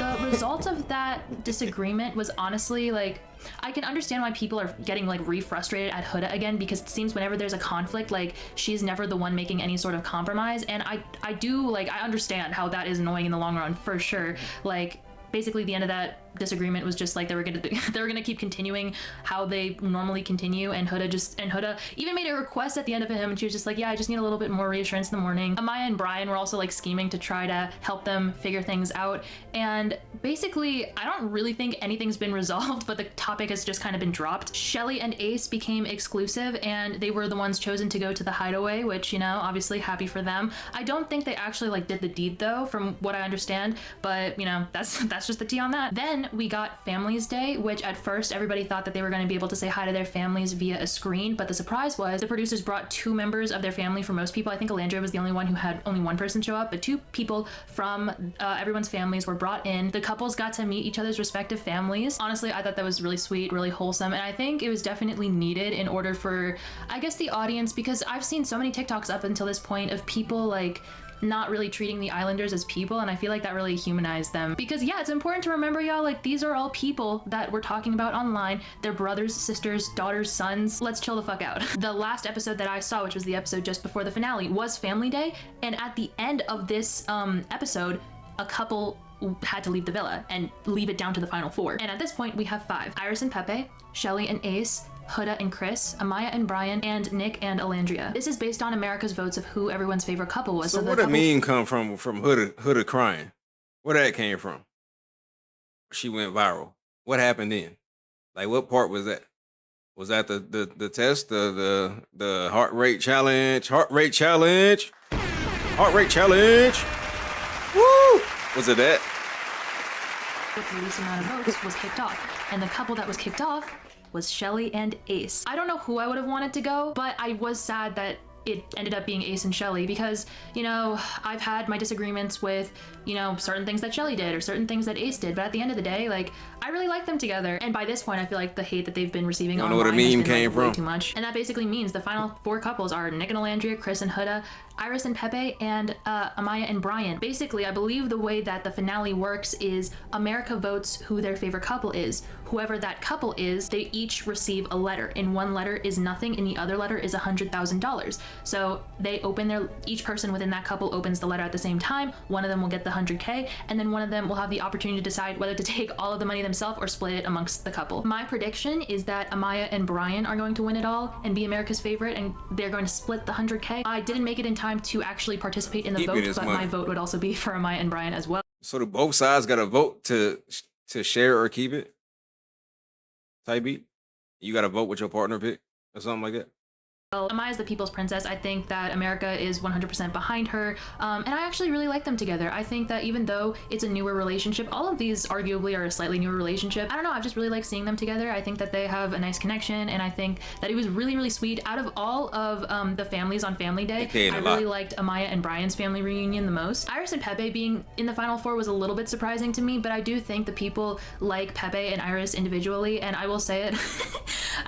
the result of that disagreement was honestly, like, I can understand why people are getting like re-frustrated at Huda again, because it seems whenever there's a conflict, like, she's never the one making any sort of compromise. And I do, like, I understand how that is annoying in the long run, for sure. Like, basically the end of that disagreement was just like they were gonna keep continuing how they normally continue, and Huda even made a request at the end of him, and she was just like, yeah, I just need a little bit more reassurance in the morning. Amaya and Brian were also like scheming to try to help them figure things out, and basically I don't really think anything's been resolved, but the topic has just kind of been dropped. Shelly and Ace became exclusive, and they were the ones chosen to go to the hideaway, which, you know, obviously happy for them. I don't think they actually like did the deed though, from what I understand, but you know, that's just the tea on that. Then we got Families Day, which at first everybody thought that they were going to be able to say hi to their families via a screen, but the surprise was the producers brought 2 members of their family. For most people, I think Alandria was the only one who had only one person show up, but 2 people from everyone's families were brought in. The couples got to meet each other's respective families. Honestly, I thought that was really sweet, really wholesome, and I think it was definitely needed in order for, I guess, the audience, because I've seen so many TikToks up until this point of people like not really treating the Islanders as people, and I feel like that really humanized them. Because yeah, it's important to remember, y'all, like these are all people that we're talking about online. They're brothers, sisters, daughters, sons. Let's chill the fuck out. The last episode that I saw, which was the episode just before the finale, was Family Day, and at the end of this episode, a couple had to leave the villa and leave it down to the final 4. And at this point, we have 5. Iris and Pepe, Shelly and Ace, Huda and Chris, Amaya and Brian, and Nick and Alandria. This is based on America's votes of who everyone's favorite couple was. So where did meme come from Huda crying? Where that came from? She went viral. What happened then? Like, what part was that? Was that the test, the heart rate challenge? Heart rate challenge! Heart rate challenge! Woo! Was it that? With the least amount of votes was kicked off, and the couple that was kicked off was Shelly and Ace. I don't know who I would have wanted to go, but I was sad that it ended up being Ace and Shelly, because, you know, I've had my disagreements with, you know, certain things that Shelly did or certain things that Ace did, but at the end of the day, like, I really like them together. And by this point, I feel like the hate that they've been receiving online has been came like, way from. too much. And that basically means the final 4 couples are Nick and Alandria, Chris and Huda, Iris and Pepe, and Amaya and Brian. Basically, I believe the way that the finale works is America votes who their favorite couple is. Whoever that couple is, they each receive a letter. In one letter is nothing, in the other letter is $100,000. So they open each person within that couple opens the letter at the same time. One of them will get the 100K, and then one of them will have the opportunity to decide whether to take all of the money themselves or split it amongst the couple. My prediction is that Amaya and Brian are going to win it all and be America's favorite, and they're going to split the 100K. I didn't make it in time to actually participate in the vote, but money. My vote would also be for Amaya and Brian as well. So do both sides got to vote to share or keep it? Type beat? You got to vote with your partner pick or something like that? Well, Amaya's the people's princess. I think that America is 100% behind her, and I actually really like them together. I think that even though it's a newer relationship, all of these arguably are a slightly newer relationship. I don't know, I've just really liked seeing them together. I think that they have a nice connection, and I think that it was really, really sweet. Out of all of the families on Family Day, I really liked Amaya and Brian's family reunion the most. Iris and Pepe being in the final 4 was a little bit surprising to me, but I do think the people like Pepe and Iris individually, and I will say it,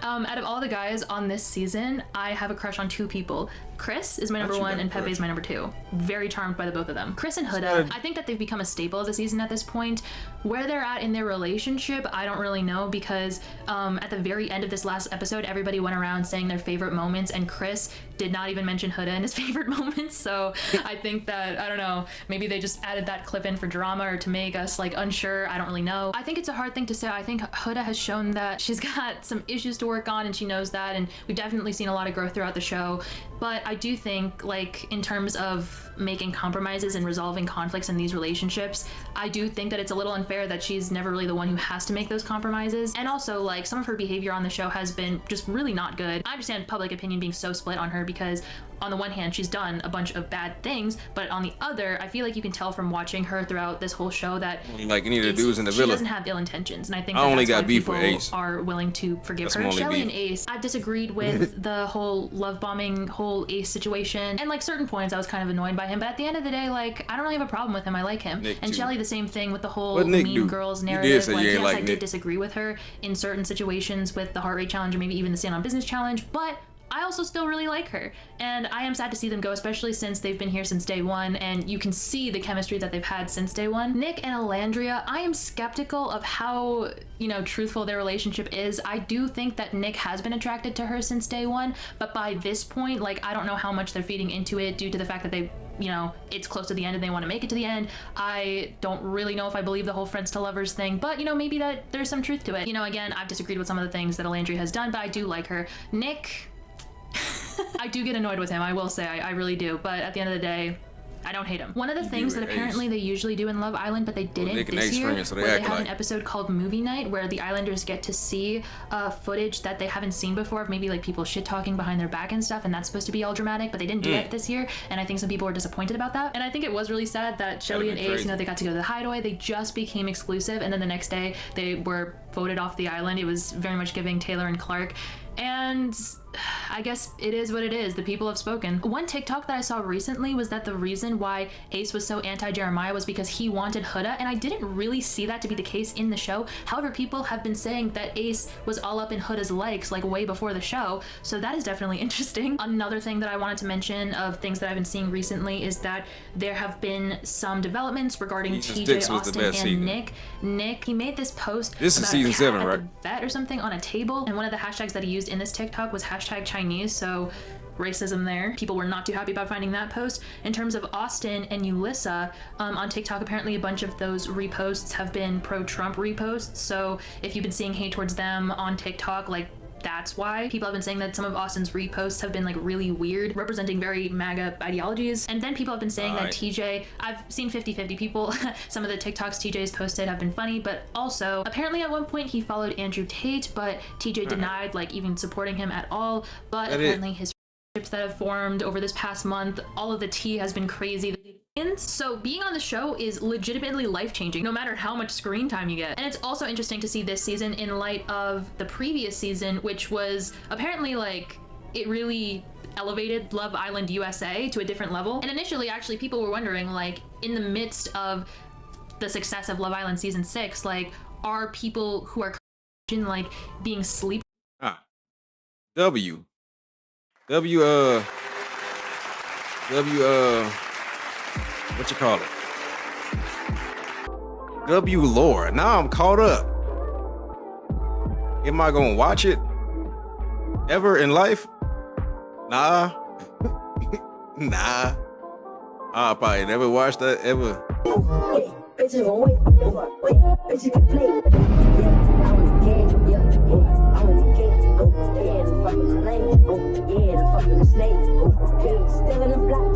out of all the guys on this season, I have a crush on 2 people. Chris is my number 1 and Pepe is my number 2. Very charmed by the both of them. Chris and Huda, I think that they've become a staple of the season at this point. Where they're at in their relationship, I don't really know, because at the very end of this last episode, everybody went around saying their favorite moments, and Chris did not even mention Huda in his favorite moments. So I think that, I don't know, maybe they just added that clip in for drama or to make us like unsure. I don't really know. I think it's a hard thing to say. I think Huda has shown that she's got some issues to work on, and she knows that, and we've definitely seen a lot of growth throughout the show. But I do think, like, in terms of making compromises and resolving conflicts in these relationships, I do think that it's a little unfair that she's never really the one who has to make those compromises. And also, like, some of her behavior on the show has been just really not good. I understand public opinion being so split on her because on the one hand, she's done a bunch of bad things, but on the other, I feel like you can tell from watching her throughout this whole show that like any of the dudes in the villa, she doesn't have ill intentions, and I think I only that's got why beef people with Ace. Are willing to forgive her. Shelly and Ace, I've disagreed with the whole love bombing, whole Ace situation, and like certain points I was kind of annoyed by him, but at the end of the day, like, I don't really have a problem with him. I like him. Nick and too. Shelly, the same thing with the whole Mean Girls narrative. Like, yes, I did disagree with her in certain situations with the heart rate challenge or maybe even the stand on business challenge, but I also still really like her, and I am sad to see them go, especially since they've been here since day one, and you can see the chemistry that they've had since day one. Nick and Alandria, I am skeptical of how, you know, truthful their relationship is. I do think that Nick has been attracted to her since day one, but by this point, like, I don't know how much they're feeding into it due to the fact that they you know, it's close to the end and they want to make it to the end. I don't really know if I believe the whole friends to lovers thing, but you know, maybe that there's some truth to it. You know, again, I've disagreed with some of the things that Elandria has done, but I do like her. Nick, I do get annoyed with him, I will say, I really do, but at the end of the day, I don't hate him. One of the things that apparently they usually do in Love Island, but they didn't this year, was they had an episode called Movie Night where the Islanders get to see footage that they haven't seen before of maybe like people shit talking behind their back and stuff, and that's supposed to be all dramatic, but they didn't do that this year, and I think some people were disappointed about that. And I think it was really sad that Shelly and Ace, you know, they got to go to the Hideaway, they just became exclusive, and then the next day they were voted off the island. It was very much giving Taylor and Clark. And I guess it is what it is. The people have spoken. One TikTok that I saw recently was that the reason why Ace was so anti-Jeremiah was because he wanted Huda, and I didn't really see that to be the case in the show. However, people have been saying that Ace was all up in Huda's likes like way before the show, so that is definitely interesting. Another thing that I wanted to mention of things that I've been seeing recently is that there have been some developments regarding TJ, Austin, and Nick, he made this post. This is season 7, right? Vet or something on a table, and one of the hashtags that he used in this TikTok was #Chinese, so racism there. People were not too happy about finding that post. In terms of Austin and Yulissa, on TikTok, apparently a bunch of those reposts have been pro-Trump reposts, so if you've been seeing hate towards them on TikTok, like, that's why. People have been saying that some of Austin's reposts have been like really weird, representing very MAGA ideologies. And then people have been saying that TJ, I've seen 50-50 people, some of the TikToks TJ's posted have been funny, but also apparently at one point he followed Andrew Tate, but TJ denied like even supporting him at all. But apparently his friendships that have formed over this past month, all of the tea has been crazy. So being on the show is legitimately life-changing, no matter how much screen time you get. And it's also interesting to see this season in light of the previous season, which was apparently like, it really elevated Love Island USA to a different level. And initially, actually, people were wondering, like, in the midst of the success of Love Island season 6, like, are people who are like being sleep? What you call it? W Lore. Now I'm caught up. Am I gonna watch it ever in life? Nah. Nah. I'll probably never watch that ever. Still in the block,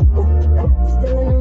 still in